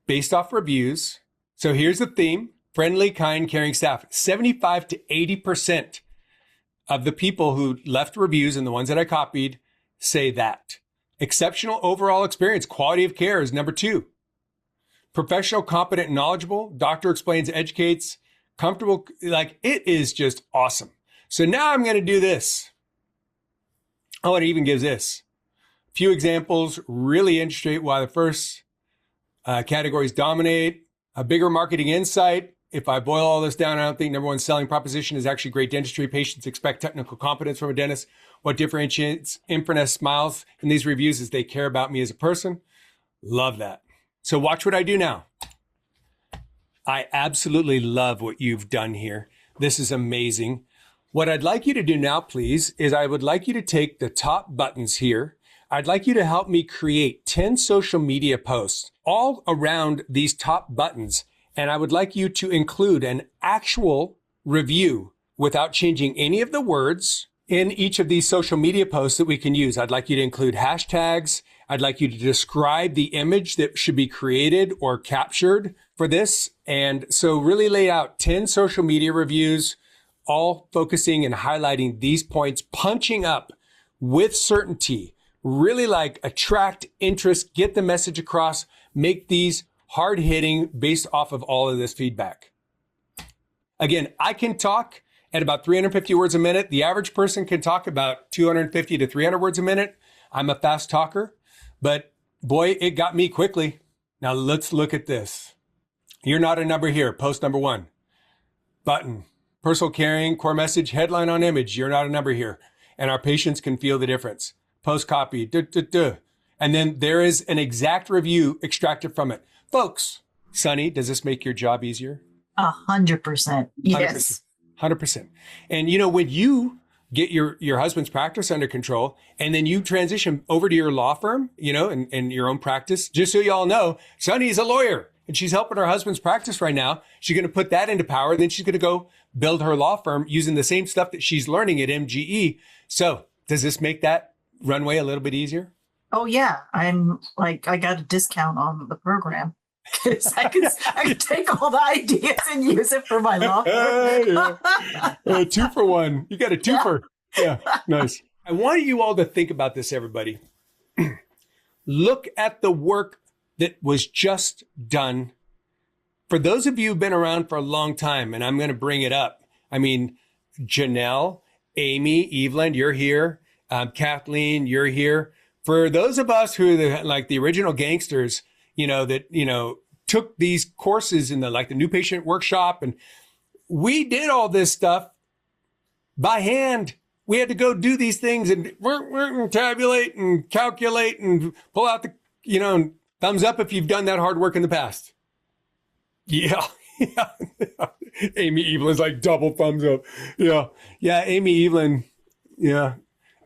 based off reviews. So here's the theme: friendly, kind, caring staff. 75 to 80% of the people who left reviews and the ones that I copied say that. Exceptional overall experience, quality of care is number 2. Professional, competent, knowledgeable, doctor explains, educates, comfortable, like it is just awesome. So now I'm going to do this. Oh, it even gives this. A few examples really illustrate why the first categories dominate. A bigger marketing insight. If I boil all this down, I don't think number 1 selling proposition is actually great dentistry. Patients expect technical competence from a dentist. What differentiates Inverness Smiles in these reviews is they care about me as a person. Love that. So watch what I do now. I absolutely love what you've done here. This is amazing. What I'd like you to do now, please, is I would like you to take the top buttons here. I'd like you to help me create 10 social media posts all around these top buttons. And I would like you to include an actual review without changing any of the words in each of these social media posts that we can use. I'd like you to include hashtags. I'd like you to describe the image that should be created or captured for this. And so really lay out 10 social media reviews, all focusing and highlighting these points, punching up with certainty, really like attract interest, get the message across, make these hard hitting based off of all of this feedback. Again, I can talk at about 350 words a minute. The average person can talk about 250 to 300 words a minute. I'm a fast talker, but boy, it got me quickly. Now let's look at this. You're not a number here. Post number 1. Button. Personal caring, core message, headline on image. You're not a number here. And our patients can feel the difference. Post copy. And then there is an exact review extracted from it. Folks, Sunny, does this make your job easier? 100%. Yes. 100%. And you know, when you get your husband's practice under control and then you transition over to your law firm, you know, and your own practice, just so you all know, Sunny's a lawyer and she's helping her husband's practice right now. She's going to put that into power. Then she's going to go build her law firm using the same stuff that she's learning at MGE. So does this make that runway a little bit easier? Oh yeah. I'm like, I got a discount on the program. I can take all the ideas and use it for my law firm. 2 for 1. You got a 2 for. Yeah, nice. I want you all to think about this, everybody. Look at the work that was just done. For those of you who've been around for a long time, and I'm going to bring it up. I mean, Janelle, Amy, Evelyn, you're here. Kathleen, you're here. For those of us who are like the original gangsters, that took these courses in the new patient workshop, and we did all this stuff by hand. We had to go do these things and tabulate and calculate and pull out the, thumbs up if you've done that hard work in the past. Yeah. Amy Evelyn's like double thumbs up. Yeah. Amy Evelyn. Yeah.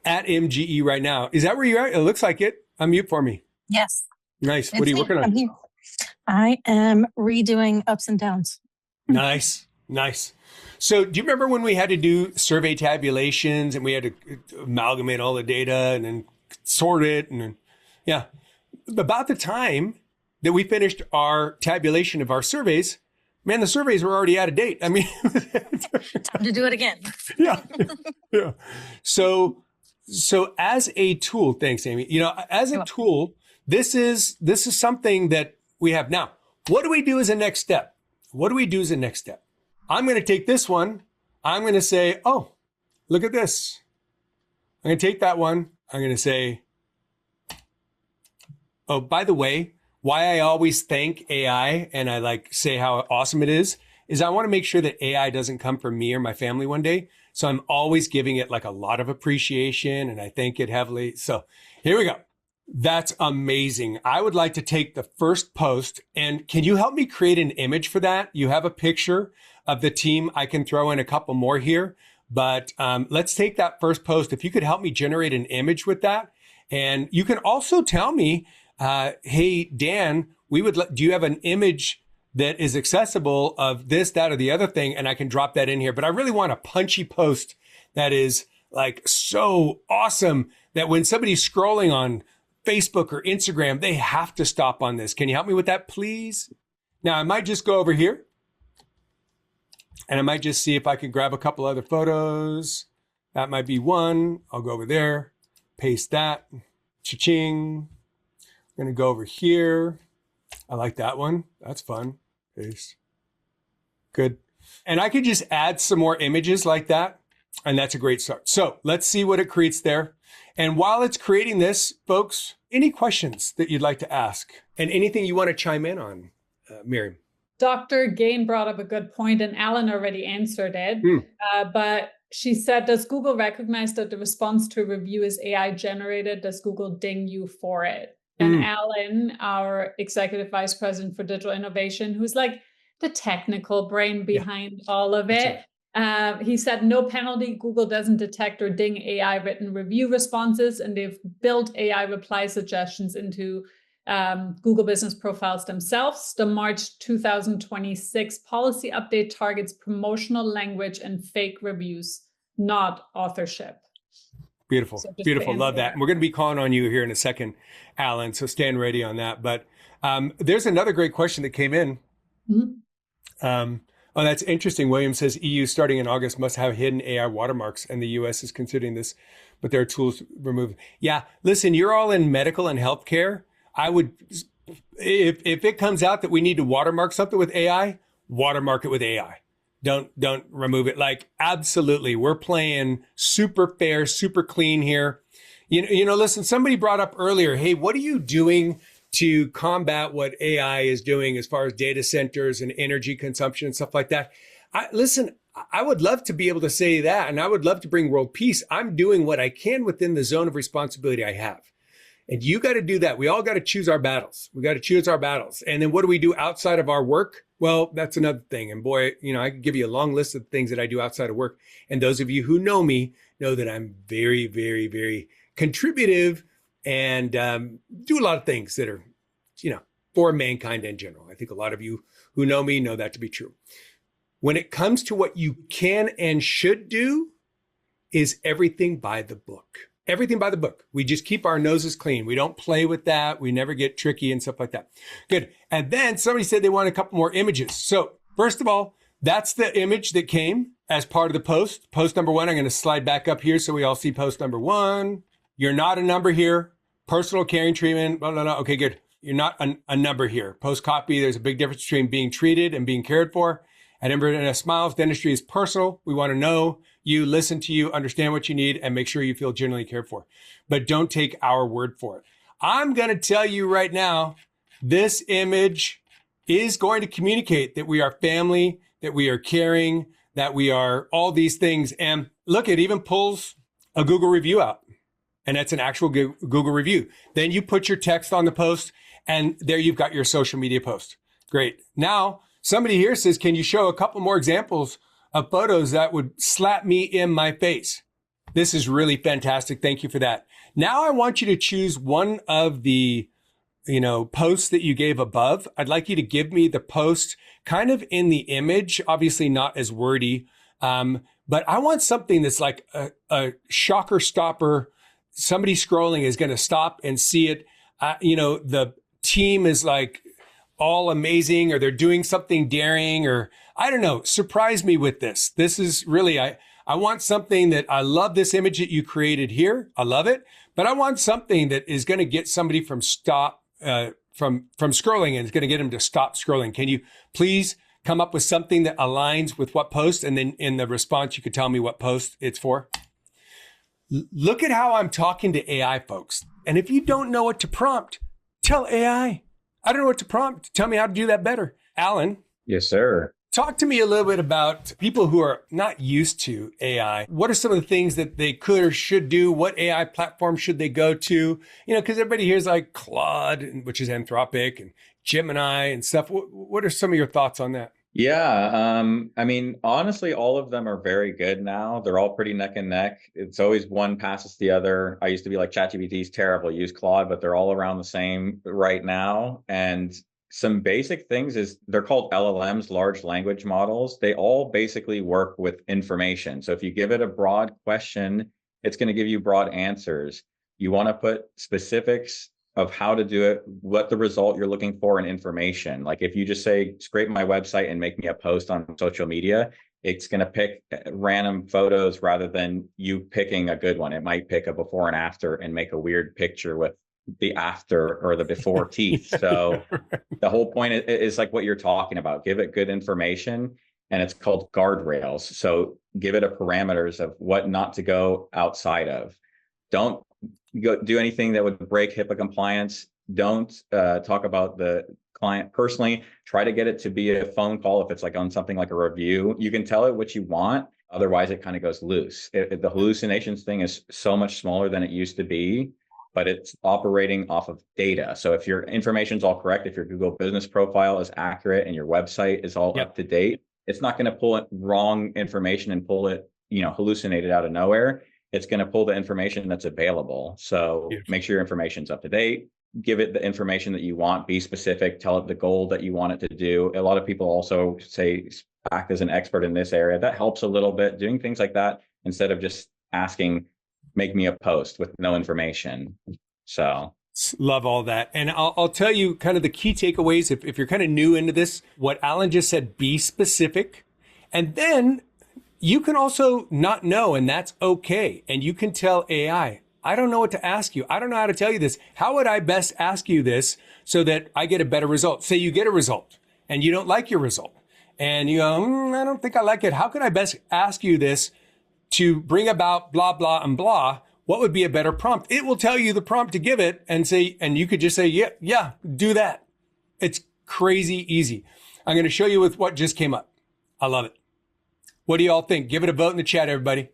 At MGE right now. Is that where you're at? It looks like it. Unmute for me. Yes. Nice. What are you working on? I'm here. I am redoing ups and downs. Nice. So do you remember when we had to do survey tabulations and we had to amalgamate all the data and then sort it? And yeah, about the time that we finished our tabulation of our surveys, man, the surveys were already out of date. I mean, time to do it again. Yeah. So as a tool, thanks, Amy. As a tool, this is something that we have now. What do we do as a next step? I'm going to take this one. I'm going to say, oh, look at this. I'm going to take that one. I'm going to say, oh, by the way, why I always thank AI and I say how awesome it is I want to make sure that AI doesn't come from me or my family one day. So I'm always giving it a lot of appreciation and I thank it heavily. So here we go. That's amazing. I would like to take the first post, and can you help me create an image for that? You have a picture of the team. I can throw in a couple more here, but let's take that first post. If you could help me generate an image with that. And you can also tell me, hey, Dan, do you have an image that is accessible of this, that, or the other thing? And I can drop that in here. But I really want a punchy post that is so awesome that when somebody's scrolling on Facebook or Instagram, they have to stop on this. Can you help me with that, please? Now, I might just go over here and I might just see if I can grab a couple other photos. That might be one. I'll go over there, paste that, cha-ching. I'm going to go over here. I like that one. That's fun. Paste. Good. And I could just add some more images like that. And that's a great start. So let's see what it creates there. And while it's creating this, folks, any questions that you'd like to ask and anything you want to chime in on, Miriam? Dr. Gain brought up a good point, and Alan already answered it. But she said, does Google recognize that the response to a review is AI generated? Does Google ding you for it? And Alan, our executive vice president for digital innovation, who's like the technical brain behind all of it, he said, no penalty. Google doesn't detect or ding AI written review responses, and they've built AI reply suggestions into Google business profiles themselves. The March 2026 policy update targets promotional language and fake reviews, not authorship. Beautiful. So beautiful. Love that. And we're going to be calling on you here in a second, Alan. So stand ready on that. But there's another great question that came in. Oh, that's interesting. William says EU starting in August must have hidden AI watermarks, and the US is considering this, but there are tools to remove. Yeah, listen, you're all in medical and healthcare. I would, if it comes out that we need to watermark something with AI, watermark it with AI. Don't remove it. Like, absolutely. We're playing super fair, super clean here. You know, listen, somebody brought up earlier, hey, what are you doing to combat what AI is doing as far as data centers and energy consumption and stuff like that? Listen, I would love to be able to say that, and I would love to bring world peace. I'm doing what I can within the zone of responsibility I have. And you got to do that. We all got to choose our battles. We got to choose our battles. And then what do we do outside of our work? Well, that's another thing. And boy, you know, I could give you a long list of things that I do outside of work. And those of you who know me know that I'm very, very, very contributive and do a lot of things that are, you know, for mankind in general. I think a lot of you who know me know that to be true. When it comes to what you can and should do, is everything by the book. Everything by the book. We just keep our noses clean. We don't play with that. We never get tricky and stuff like that. Good. And then somebody said they want a couple more images. So first of all, that's the image that came as part of the post. Post number one, I'm going to slide back up here so we all see post number one. You're not a number here. Personal caring treatment. Blah, blah, blah. Okay, good. You're not a number here. Post copy, there's a big difference between being treated and being cared for. At Inverness Smiles, dentistry is personal. We want to know you, listen to you, understand what you need, and make sure you feel genuinely cared for. But don't take our word for it. I'm going to tell you right now, this image is going to communicate that we are family, that we are caring, that we are all these things. And look, it even pulls a Google review out. And that's an actual Google review. Then you put your text on the post, and there you've got your social media post. Great. Now, somebody here says, can you show a couple more examples of photos that would slap me in my face? This is really fantastic. Thank you for that. Now I want you to choose one of the, posts that you gave above. I'd like you to give me the post kind of in the image, obviously not as wordy, but I want something that's like a shocker stopper. Somebody scrolling is going to stop and see it. The team is like all amazing, or they're doing something daring, or I don't know, surprise me with this. This is really, I want something that I love this image that you created here. I love it, but I want something that is going to get somebody from from scrolling, and it's going to get them to stop scrolling. Can you please come up with something that aligns with what post? And then in the response, you could tell me what post it's for. Look at how I'm talking to AI, folks. And if you don't know what to prompt, tell AI. I don't know what to prompt. Tell me how to do that better. Alan. Yes, sir. Talk to me a little bit about people who are not used to AI. What are some of the things that they could or should do? What AI platform should they go to? Because everybody hears like Claude, which is Anthropic, and Gemini and stuff. What are some of your thoughts on that? Yeah, honestly, all of them are very good now. They're all pretty neck and neck. It's always one passes the other. I used to be like, ChatGPT is terrible, use Claude, but they're all around the same right now. And some basic things is they're called LLMs, large language models. They all basically work with information. So if you give it a broad question, it's going to give you broad answers. You want to put specifics of how to do it, what the result you're looking for, and information. Like if you just say, scrape my website and make me a post on social media, It's going to pick random photos rather than you picking a good one. It might pick a before and after and make a weird picture with the after or the before teeth. So the whole point is like what you're talking about. Give it good information, and it's called guardrails. So give it a parameters of what not to go outside of. Don't go do anything that would break HIPAA compliance. Don't talk about the client personally. Try to get it to be a phone call if it's like on something like a review. You can tell it what you want. Otherwise, it kind of goes loose. The hallucinations thing is so much smaller than it used to be, but it's operating off of data. So if your information's all correct, if your Google business profile is accurate and your website is all up to date, it's not going to pull it wrong information and pull it, hallucinate it out of nowhere. It's going to pull the information that's available. So make sure your information's up to date. Give it the information that you want, be specific, tell it the goal that you want it to do. A lot of people also say, act as an expert in this area. That helps a little bit, doing things like that instead of just asking, make me a post with no information. So love all that. And I'll tell you kind of the key takeaways. If you're kind of new into this, what Alan just said, be specific. And then you can also not know, and that's okay. And you can tell AI, I don't know what to ask you. I don't know how to tell you this. How would I best ask you this so that I get a better result? Say you get a result and you don't like your result and you go, I don't think I like it. How can I best ask you this to bring about blah, blah, and blah? What would be a better prompt? It will tell you the prompt to give it and say, and you could just say, yeah, do that. It's crazy easy. I'm going to show you with what just came up. I love it. What do you all think? Give it a vote in the chat, everybody.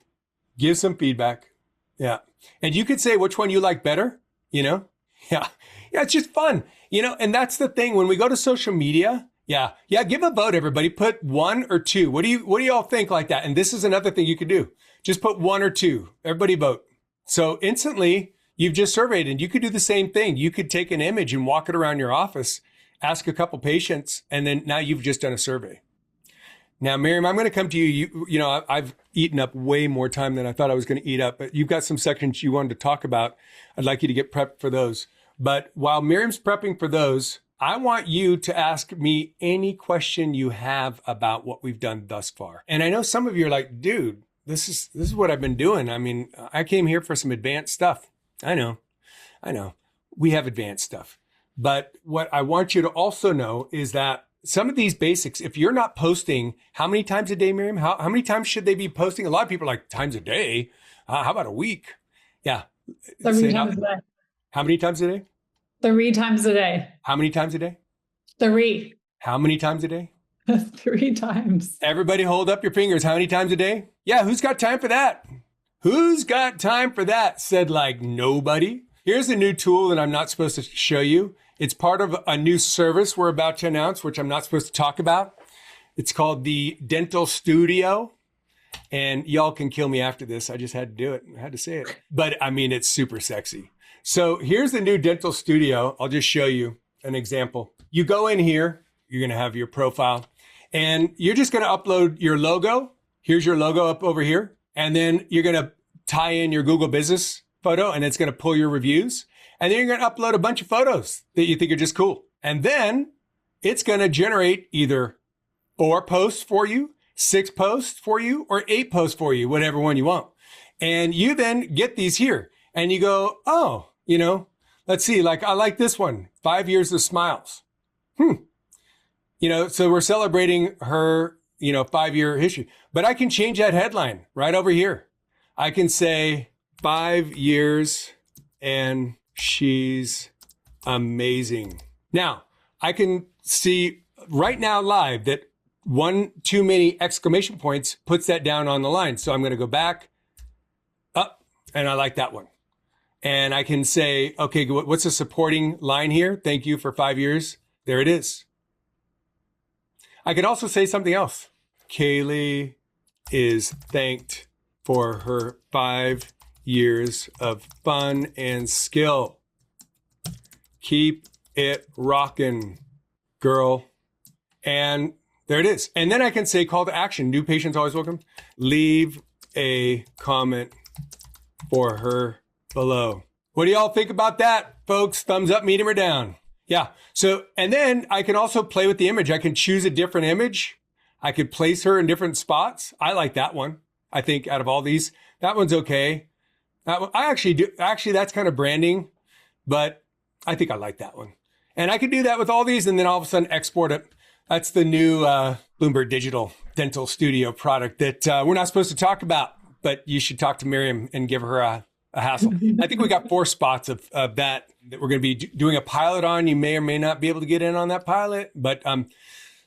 Give some feedback. Yeah. And you could say which one you like better, Yeah, it's just fun, and that's the thing. When we go to social media, give a vote, everybody. Put 1 or 2. What do you all think like that? And this is another thing you could do. Just put 1 or 2. Everybody vote. So instantly you've just surveyed, and you could do the same thing. You could take an image and walk it around your office, ask a couple patients, and then now you've just done a survey. Now, Miriam, I'm going to come to you. I've eaten up way more time than I thought I was going to eat up, but you've got some sections you wanted to talk about. I'd like you to get prepped for those. But while Miriam's prepping for those, I want you to ask me any question you have about what we've done thus far. And I know some of you are like, dude, this is what I've been doing. I mean, I came here for some advanced stuff. I know. We have advanced stuff. But what I want you to also know is that some of these basics, if you're not posting, how many times a day, Miriam? How many times should they be posting? A lot of people are like, times a day? How about a week? Yeah. 3 times a day. How many times a day? 3 times a day. How many times a day? 3. How many times a day? 3 times. Everybody hold up your fingers. How many times a day? Yeah, who's got time for that? Who's got time for that? Said like nobody. Here's a new tool that I'm not supposed to show you. It's part of a new service we're about to announce, which I'm not supposed to talk about. It's called the Dental Studio. And y'all can kill me after this. I just had to do it. I had to say it. But I mean, it's super sexy. So here's the new Dental Studio. I'll just show you an example. You go in here, you're going to have your profile, and you're just going to upload your logo. Here's your logo up over here. And then you're going to tie in your Google Business photo, and it's going to pull your reviews. And then you're going to upload a bunch of photos that you think are just cool. And then it's going to generate either 4 posts for you, 6 posts for you, or 8 posts for you, whatever one you want. And you then get these here and you go, oh, let's see, like, I like this one, 5 years of smiles. So we're celebrating her, 5-year history, but I can change that headline right over here. I can say 5 years and she's amazing. Now, I can see right now live that 1 too many exclamation points puts that down on the line. So I'm going to go back up, and I like that one. And I can say, okay, what's the supporting line here? Thank you for 5 years. There it is. I could also say something else. Kaylee is thanked for her 5 years of fun and skill. Keep it rockin', girl. And there it is. And then I can say call to action. New patients always welcome. Leave a comment for her below. What do y'all think about that, folks? Thumbs up, medium, or down? Yeah. So, and then I can also play with the image. I can choose a different image. I could place her in different spots. I like that one. I think out of all these, that one's okay. That one, I actually do. Actually, that's kind of branding, but I think I like that one. And I could do that with all these and then all of a sudden export it. That's the new Blumberg Digital dental studio product that we're not supposed to talk about, but you should talk to Miriam and give her a hassle. I think we got 4 spots of that we're going to be doing a pilot on. You may or may not be able to get in on that pilot. But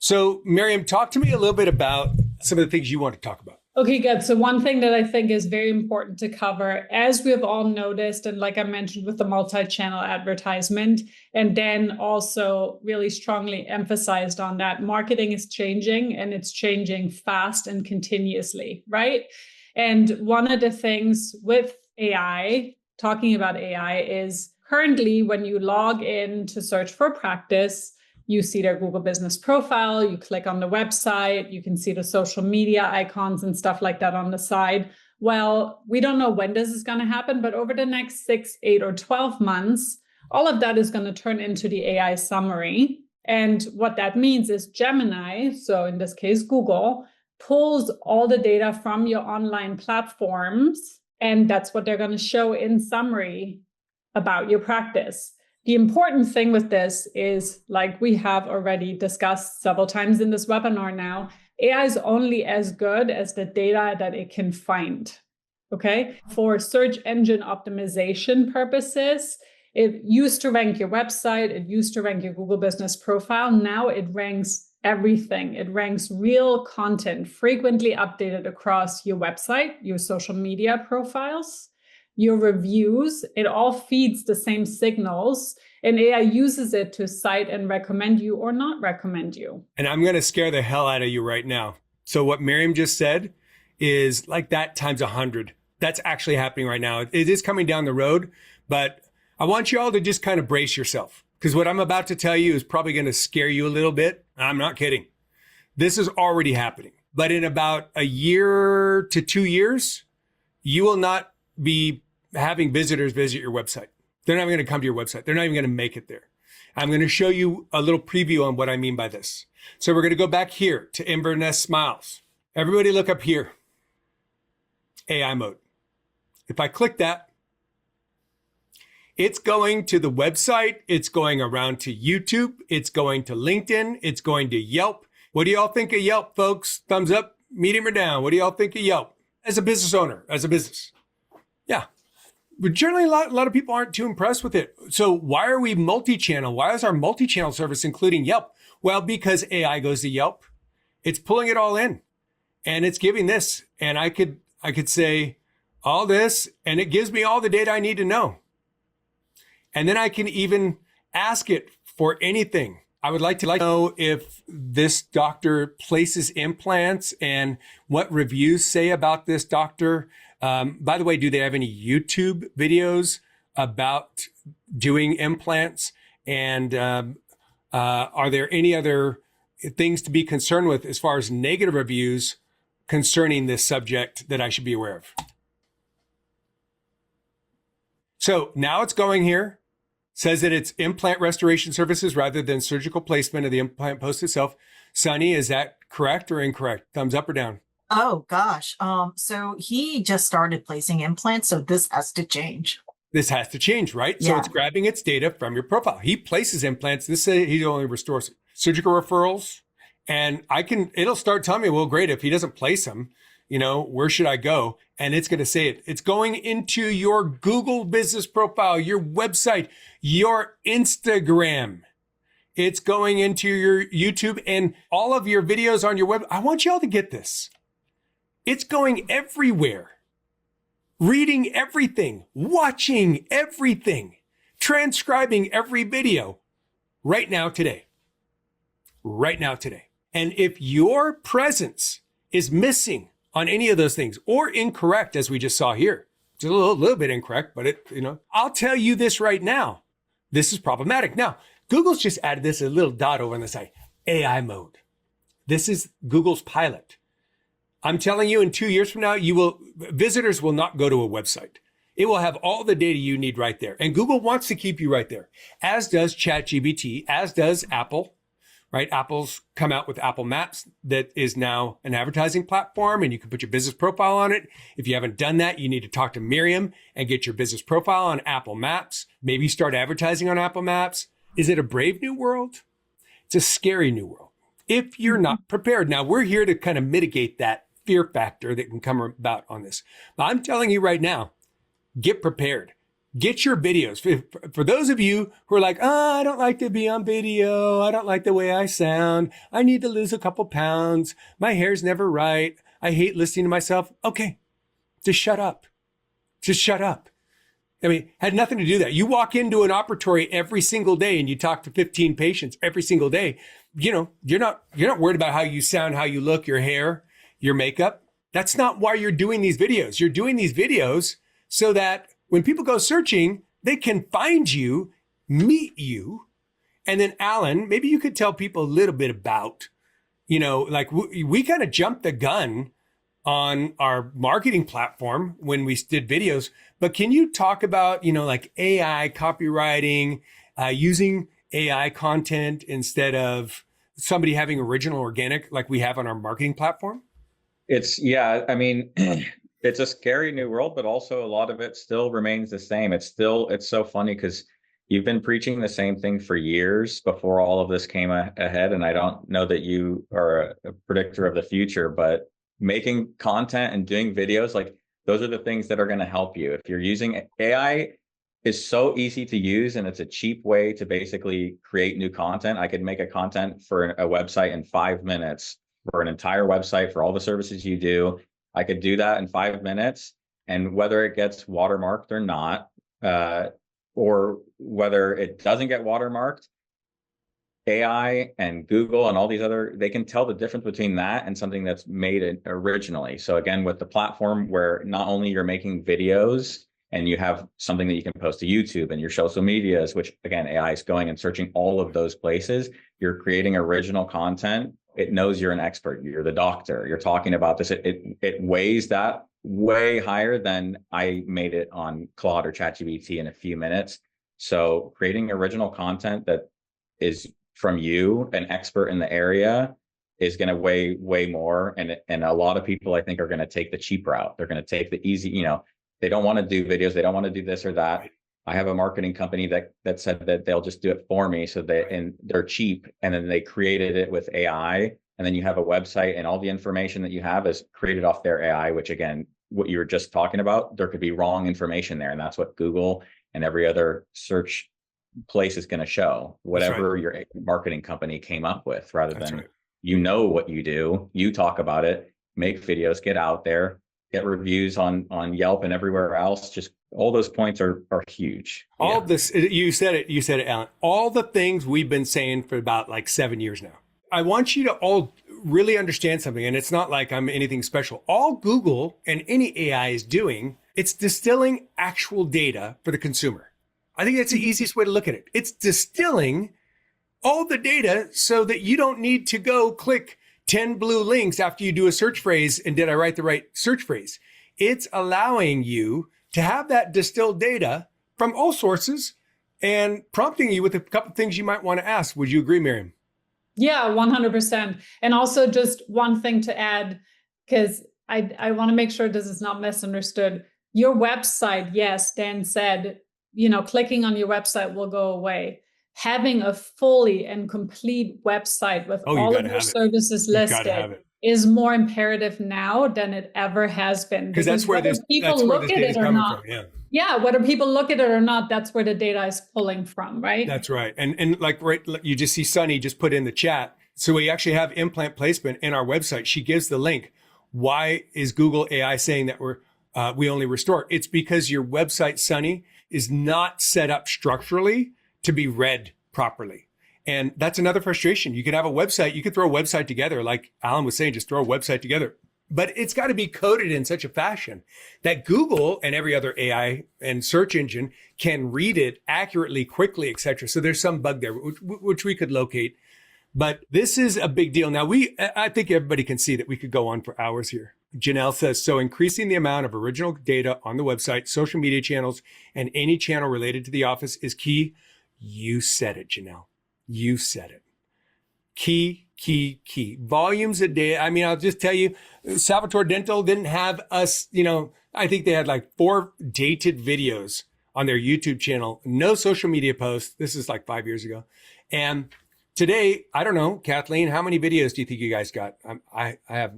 so Miriam, talk to me a little bit about some of the things you want to talk about. Okay, good. So one thing that I think is very important to cover, as we've all noticed, and like I mentioned with the multi-channel advertisement, and then also really strongly emphasized on that, marketing is changing and it's changing fast and continuously, right? And one of the things with AI, talking about AI, is currently when you log in to search for practice, you see their Google business profile, you click on the website, you can see the social media icons and stuff like that on the side. Well, we don't know when this is going to happen, but over the next 6, 8, or 12 months, all of that is going to turn into the AI summary. And what that means is Gemini, so in this case, Google, pulls all the data from your online platforms, and that's what they're going to show in summary about your practice. The important thing with this is, like we have already discussed several times in this webinar now, AI is only as good as the data that it can find, okay? For search engine optimization purposes, it used to rank your website, it used to rank your Google business profile. Now it ranks everything. It ranks real content frequently updated across your website, your social media profiles, your reviews. It all feeds the same signals, and AI uses it to cite and recommend you or not recommend you. And I'm going to scare the hell out of you right now. So what Miriam just said is like that times 100. That's actually happening right now. It is coming down the road, but I want you all to just kind of brace yourself, because what I'm about to tell you is probably going to scare you a little bit. I'm not kidding. This is already happening. But in about a year to 2 years, you will not be having visitors visit your website. They're not even going to come to your website. They're not even going to make it there. I'm going to show you a little preview on what I mean by this. So we're going to go back here to Inverness Smiles. Everybody look up here. AI mode. If I click that, it's going to the website. It's going around to YouTube. It's going to LinkedIn. It's going to Yelp. What do y'all think of Yelp, folks? Thumbs up, medium, or down? What do y'all think of Yelp? As a business owner, as a business. Yeah. But generally, a lot of people aren't too impressed with it. So why are we multi-channel? Why is our multi-channel service including Yelp? Well, because AI goes to Yelp. It's pulling it all in. And it's giving this. And I could say all this, and it gives me all the data I need to know. And then I can even ask it for anything. I would like to know if this doctor places implants and what reviews say about this doctor. By the way, do they have any YouTube videos about doing implants? And are there any other things to be concerned with as far as negative reviews concerning this subject that I should be aware of? So now it's going here. Says that it's implant restoration services rather than surgical placement of the implant post itself. Sunny, is that correct or incorrect? Thumbs up or down? Oh gosh. So he just started placing implants, so this has to change. This has to change, right? Yeah. So it's grabbing its data from your profile. He places implants. This says he only restores it. Surgical referrals. And it'll start telling me, well, great, if he doesn't place them, where should I go? And it's going to say it. It's going into your Google business profile, your website, your Instagram. It's going into your YouTube and all of your videos on your web. I want y'all to get this. It's going everywhere. Reading everything, watching everything, transcribing every video right now today. Right now today. And if your presence is missing on any of those things or incorrect, as we just saw here, it's a little bit incorrect, but I'll tell you this right now. This is problematic. Now, Google's just added this a little dot over on the side, AI mode. This is Google's pilot. I'm telling you, in 2 years from now, visitors will not go to a website. It will have all the data you need right there. And Google wants to keep you right there, as does ChatGPT, as does Apple. right? Apple's come out with Apple Maps that is now an advertising platform, and you can put your business profile on it. If you haven't done that, you need to talk to Miriam and get your business profile on Apple Maps. Maybe start advertising on Apple Maps. Is it a brave new world? It's a scary new world if you're not prepared. Now, we're here to kind of mitigate that fear factor that can come about on this. But I'm telling you right now, get prepared. Get your videos. For those of you who are like, oh, I don't like to be on video. I don't like the way I sound. I need to lose a couple pounds. My hair's never right. I hate listening to myself. Okay, just shut up. Just shut up. I mean, had nothing to do with that. You walk into an operatory every single day and you talk to 15 patients every single day. You know, you're not worried about how you sound, how you look, your hair, your makeup. That's not why you're doing these videos. You're doing these videos so that when people go searching, they can find you, meet you. And then Alan, maybe you could tell people a little bit about, like we kind of jumped the gun on our marketing platform when we did videos, but can you talk about, like AI copywriting, using AI content instead of somebody having original organic like we have on our marketing platform? It's a scary new world, but also a lot of it still remains the same. It's so funny because you've been preaching the same thing for years before all of this came ahead. And I don't know that you are a predictor of the future, but making content and doing videos, like those are the things that are going to help you. If you're using AI, is so easy to use, and it's a cheap way to basically create new content. I could make a content for a website in 5 minutes for an entire website for all the services you do. I could do that in 5 minutes, and whether it gets watermarked or not, or whether it doesn't get watermarked, AI and Google and all these they can tell the difference between that and something that's made originally. So again, with the platform where not only you're making videos and you have something that you can post to YouTube and your social medias, which again, AI is going and searching all of those places, you're creating original content. It knows you're an expert. You're the doctor. You're talking about this. It weighs that way higher than I made it on Claude or ChatGPT in a few minutes. So creating original content that is from you, an expert in the area, is going to weigh way more. And a lot of people, I think, are going to take the cheap route. They're going to take the easy, they don't want to do videos. They don't want to do this or that. Right. I have a marketing company that said that they'll just do it for me. So they're cheap. And then they created it with AI. And then you have a website and all the information that you have is created off their AI, which again, what you were just talking about, there could be wrong information there. And that's what Google and every other search place is going to show, whatever your marketing company came up with, rather than what you do, you talk about it, make videos, get out there, get reviews on Yelp and everywhere else. Just all those points are huge. All this, you said it, Alan. All the things we've been saying for about like 7 years now. I want you to all really understand something, and it's not like I'm anything special. All Google and any AI is doing, it's distilling actual data for the consumer. I think that's the easiest way to look at it. It's distilling all the data so that you don't need to go click 10 blue links after you do a search phrase and did I write the right search phrase. It's allowing you to have that distilled data from all sources and prompting you with a couple of things you might want to ask. Would you agree, Miriam? Yeah, 100%. And also just one thing to add, because I want to make sure this is not misunderstood. Your website, yes, Dan said, clicking on your website will go away. Having a fully and complete website with all of your services listed is more imperative now than it ever has been. Because that's where people look at it or not. Yeah, whether people look at it or not, that's where the data is pulling from, right? That's right. And you just see Sunny just put in the chat. So we actually have implant placement in our website. She gives the link. Why is Google AI saying that we only restore? It's because your website, Sunny, is not set up structurally to be read properly. And that's another frustration. You could have a website, you could throw a website together, like Alan was saying, just throw a website together. But it's got to be coded in such a fashion that Google and every other AI and search engine can read it accurately, quickly, et cetera. So there's some bug there, which we could locate. But this is a big deal. Now, I think everybody can see that we could go on for hours here. Janelle says, so increasing the amount of original data on the website, social media channels, and any channel related to the office is key. You said it, Janelle. You said it. Key. Volumes a day. I mean, I'll just tell you, Salvatore Dental didn't have us, I think they had like 4 dated videos on their YouTube channel. No social media posts. This is like 5 years ago. And today, I don't know, Kathleen, how many videos do you think you guys got? I have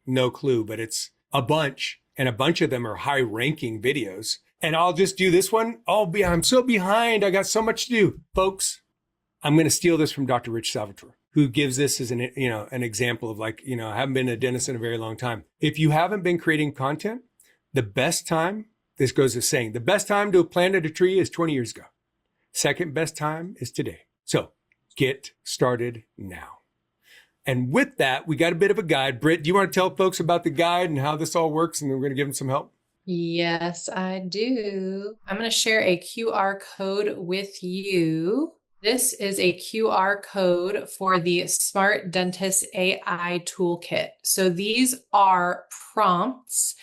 no clue, but it's a bunch. And a bunch of them are high ranking videos. And I'll just do this one. I'm so behind. I got so much to do. Folks, I'm going to steal this from Dr. Rich Salvatore, who gives this as an example of like, I haven't been a dentist in a very long time. If you haven't been creating content, the best time, this goes as saying, the best time to have planted a tree is 20 years ago. Second best time is today. So get started now. And with that, we got a bit of a guide. Britt, do you want to tell folks about the guide and how this all works? And then we're going to give them some help. Yes, I do. I'm going to share a QR code with you. This is a QR code for the Smart Dentist AI Toolkit. So these are prompts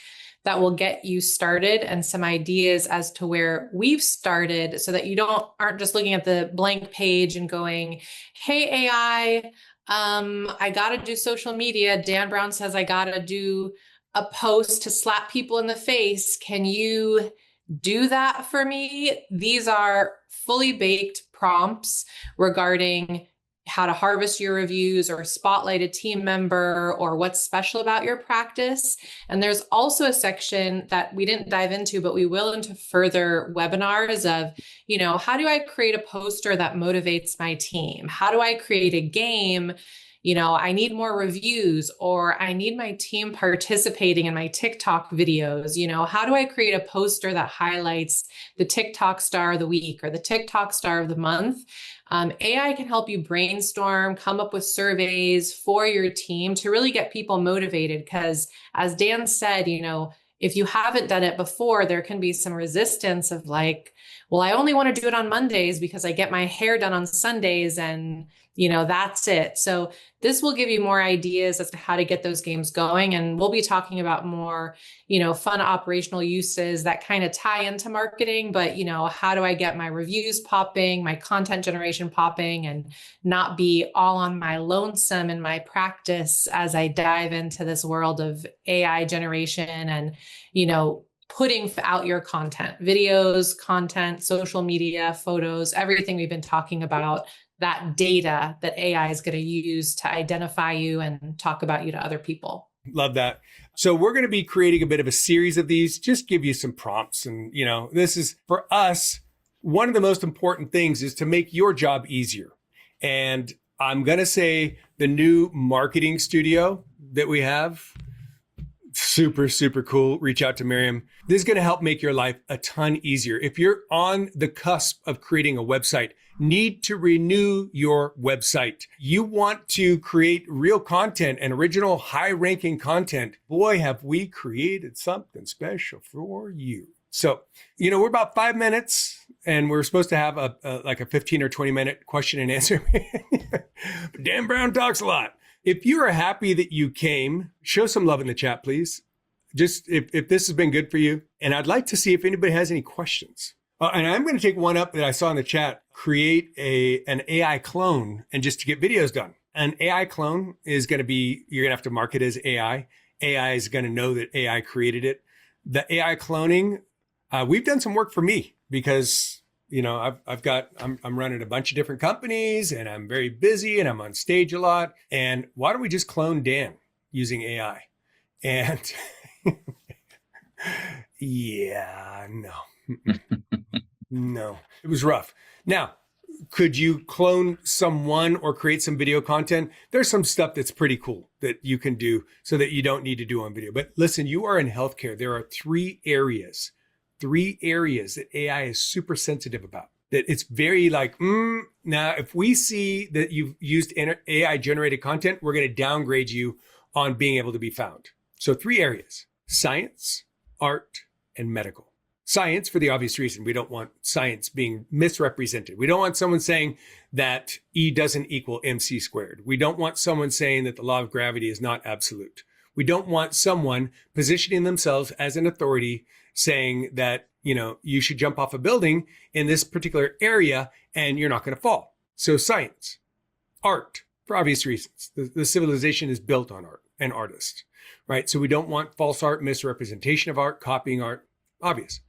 that will get you started and some ideas as to where we've started so that you aren't just looking at the blank page and going, hey, AI, I got to do social media. Dan Brown says I got to do a post to slap people in the face. Can you do that for me? These are fully baked prompts regarding how to harvest your reviews or spotlight a team member or what's special about your practice. And there's also a section that we didn't dive into, but we will into further webinars of, how do I create a poster that motivates my team? How do I create a game? I need more reviews, or I need my team participating in my TikTok videos. How do I create a poster that highlights the TikTok star of the week or the TikTok star of the month? AI can help you brainstorm, come up with surveys for your team to really get people motivated. Because as Dan said, if you haven't done it before, there can be some resistance of like, well, I only want to do it on Mondays because I get my hair done on Sundays and that's it. So this will give you more ideas as to how to get those games going. And we'll be talking about more, fun operational uses that kind of tie into marketing, but how do I get my reviews popping, my content generation popping, and not be all on my lonesome in my practice as I dive into this world of AI generation and, putting out your content, videos, content, social media, photos, everything we've been talking about, that data that AI is going to use to identify you and talk about you to other people. Love that. So we're going to be creating a bit of a series of these, just give you some prompts. And, this is for us, one of the most important things is to make your job easier. And I'm going to say the new marketing studio that we have, super, super cool. Reach out to Miriam. This is going to help make your life a ton easier. If you're on the cusp of creating a website, need to renew your website. You want to create real content and original high-ranking content. Boy, have we created something special for you. So, we're about 5 minutes and we're supposed to have a 15 or 20 minute question and answer. But Dan Brown talks a lot. If you are happy that you came, show some love in the chat, please. Just if this has been good for you. And I'd like to see if anybody has any questions. And I'm going to take one up that I saw in the chat, create an AI clone and just to get videos done. An AI clone is going to be, you're going to have to mark it as AI. AI is going to know that AI created it. The AI cloning, we've done some work for me because, I'm running a bunch of different companies and I'm very busy and I'm on stage a lot. And why don't we just clone Dan using AI? And yeah, no. No, it was rough. Now, could you clone someone or create some video content? There's some stuff that's pretty cool that you can do so that you don't need to do on video. But listen, you are in healthcare. There are three areas that AI is super sensitive about. That it's very like, now if we see that you've used AI generated content, we're going to downgrade you on being able to be found. So 3 areas: science, art, and medical. Science, for the obvious reason, we don't want science being misrepresented. We don't want someone saying that E doesn't equal MC squared. We don't want someone saying that the law of gravity is not absolute. We don't want someone positioning themselves as an authority saying that, you should jump off a building in this particular area and you're not going to fall. So science, art. for obvious reasons. The civilization is built on art and artists, right? So we don't want false art, misrepresentation of art, copying art, obvious.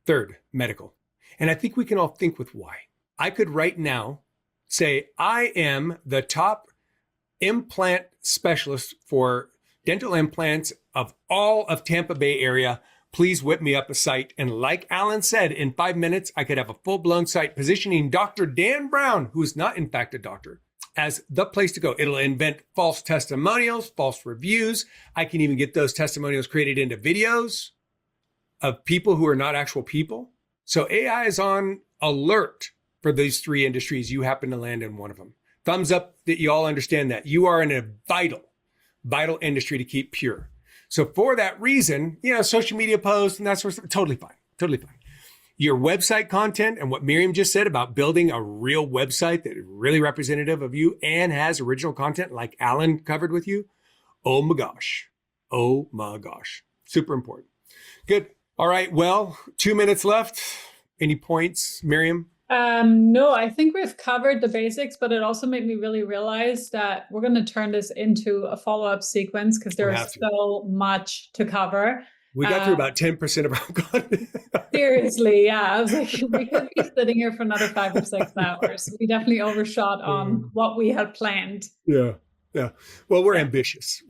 Third, medical. And I think we can all think with why. I could right now say, I am the top implant specialist for dental implants of all of Tampa Bay area. Please whip me up a site. And like Alan said, in 5 minutes, I could have a full-blown site positioning Dr. Dan Brown, who is not in fact a doctor, as the place to go. It'll invent false testimonials, false reviews. I can even get those testimonials created into videos of people who are not actual people. So AI is on alert for these 3 industries. You happen to land in one of them. Thumbs up that you all understand that. You are in a vital industry to keep pure. So for that reason, social media posts and that sort of stuff, totally fine. Your website content and what Miriam just said about building a real website that is really representative of you and has original content like Alan covered with you. Oh my gosh. Super important. Good. All right. Well, 2 minutes left. Any points, Miriam? No, I think we've covered the basics, but it also made me really realize that we're going to turn this into a follow-up sequence because there is so much to cover. We got through about 10% of our content. Seriously, yeah. I was like, we could be sitting here for another 5 or 6 hours. We definitely overshot on what we had planned. Yeah. Well, we're ambitious.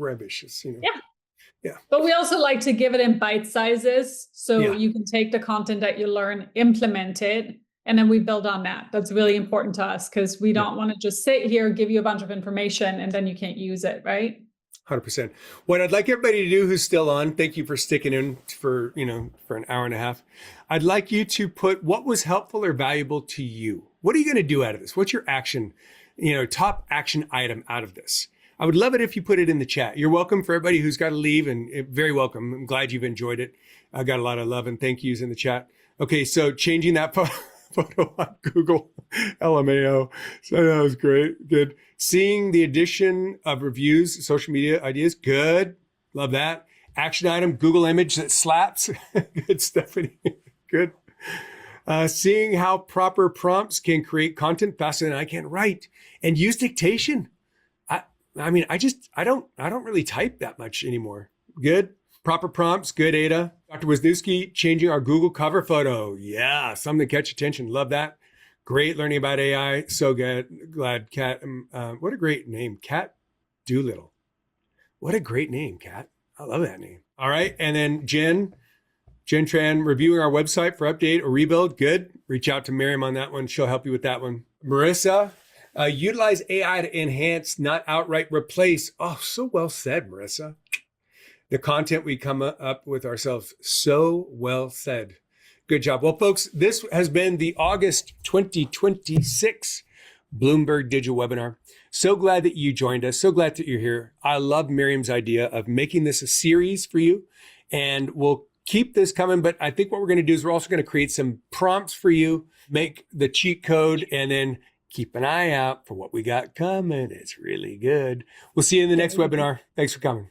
Yeah. But we also like to give it in bite sizes so you can take the content that you learn, implement it, and then we build on that. That's really important to us because we don't want to just sit here, give you a bunch of information, and then you can't use it, right? 100%. What I'd like everybody to do who's still on, thank you for sticking in for an hour and a half. I'd like you to put what was helpful or valuable to you. What are you going to do out of this? What's your action, top action item out of this? I would love it if you put it in the chat. You're welcome for everybody who's got to leave, and very welcome. I'm glad you've enjoyed it. I got a lot of love and thank yous in the chat. Okay, so changing that photo on Google, LMAO. So that was great. Good. Seeing the addition of reviews, social media ideas. Good. Love that. Action item, Google image that slaps. Good, Stephanie. Good. Seeing how proper prompts can create content faster than I can write, and use dictation. I don't really type that much anymore. Good. Proper prompts. Good, Ada. Dr. Wisniewski, changing our Google cover photo. Yeah, something to catch attention. Love that. Great learning about AI. So good. Glad Kat. What a great name. Kat Doolittle. What a great name, Kat. I love that name. All right. And then Jen Tran, reviewing our website for update or rebuild. Good. Reach out to Miriam on that one. She'll help you with that one. Marissa, utilize AI to enhance, not outright replace. Oh, so well said, Marissa. The content we come up with ourselves. So well said. Good job. Well, folks, this has been the August 2026 Blumberg Digital webinar. So glad that you joined us. So glad that you're here. I love Miriam's idea of making this a series for you, and we'll keep this coming. But I think what we're going to do is we're also going to create some prompts for you, make the cheat code, and then keep an eye out for what we got coming. It's really good. We'll see you in the next webinar. Thanks for coming.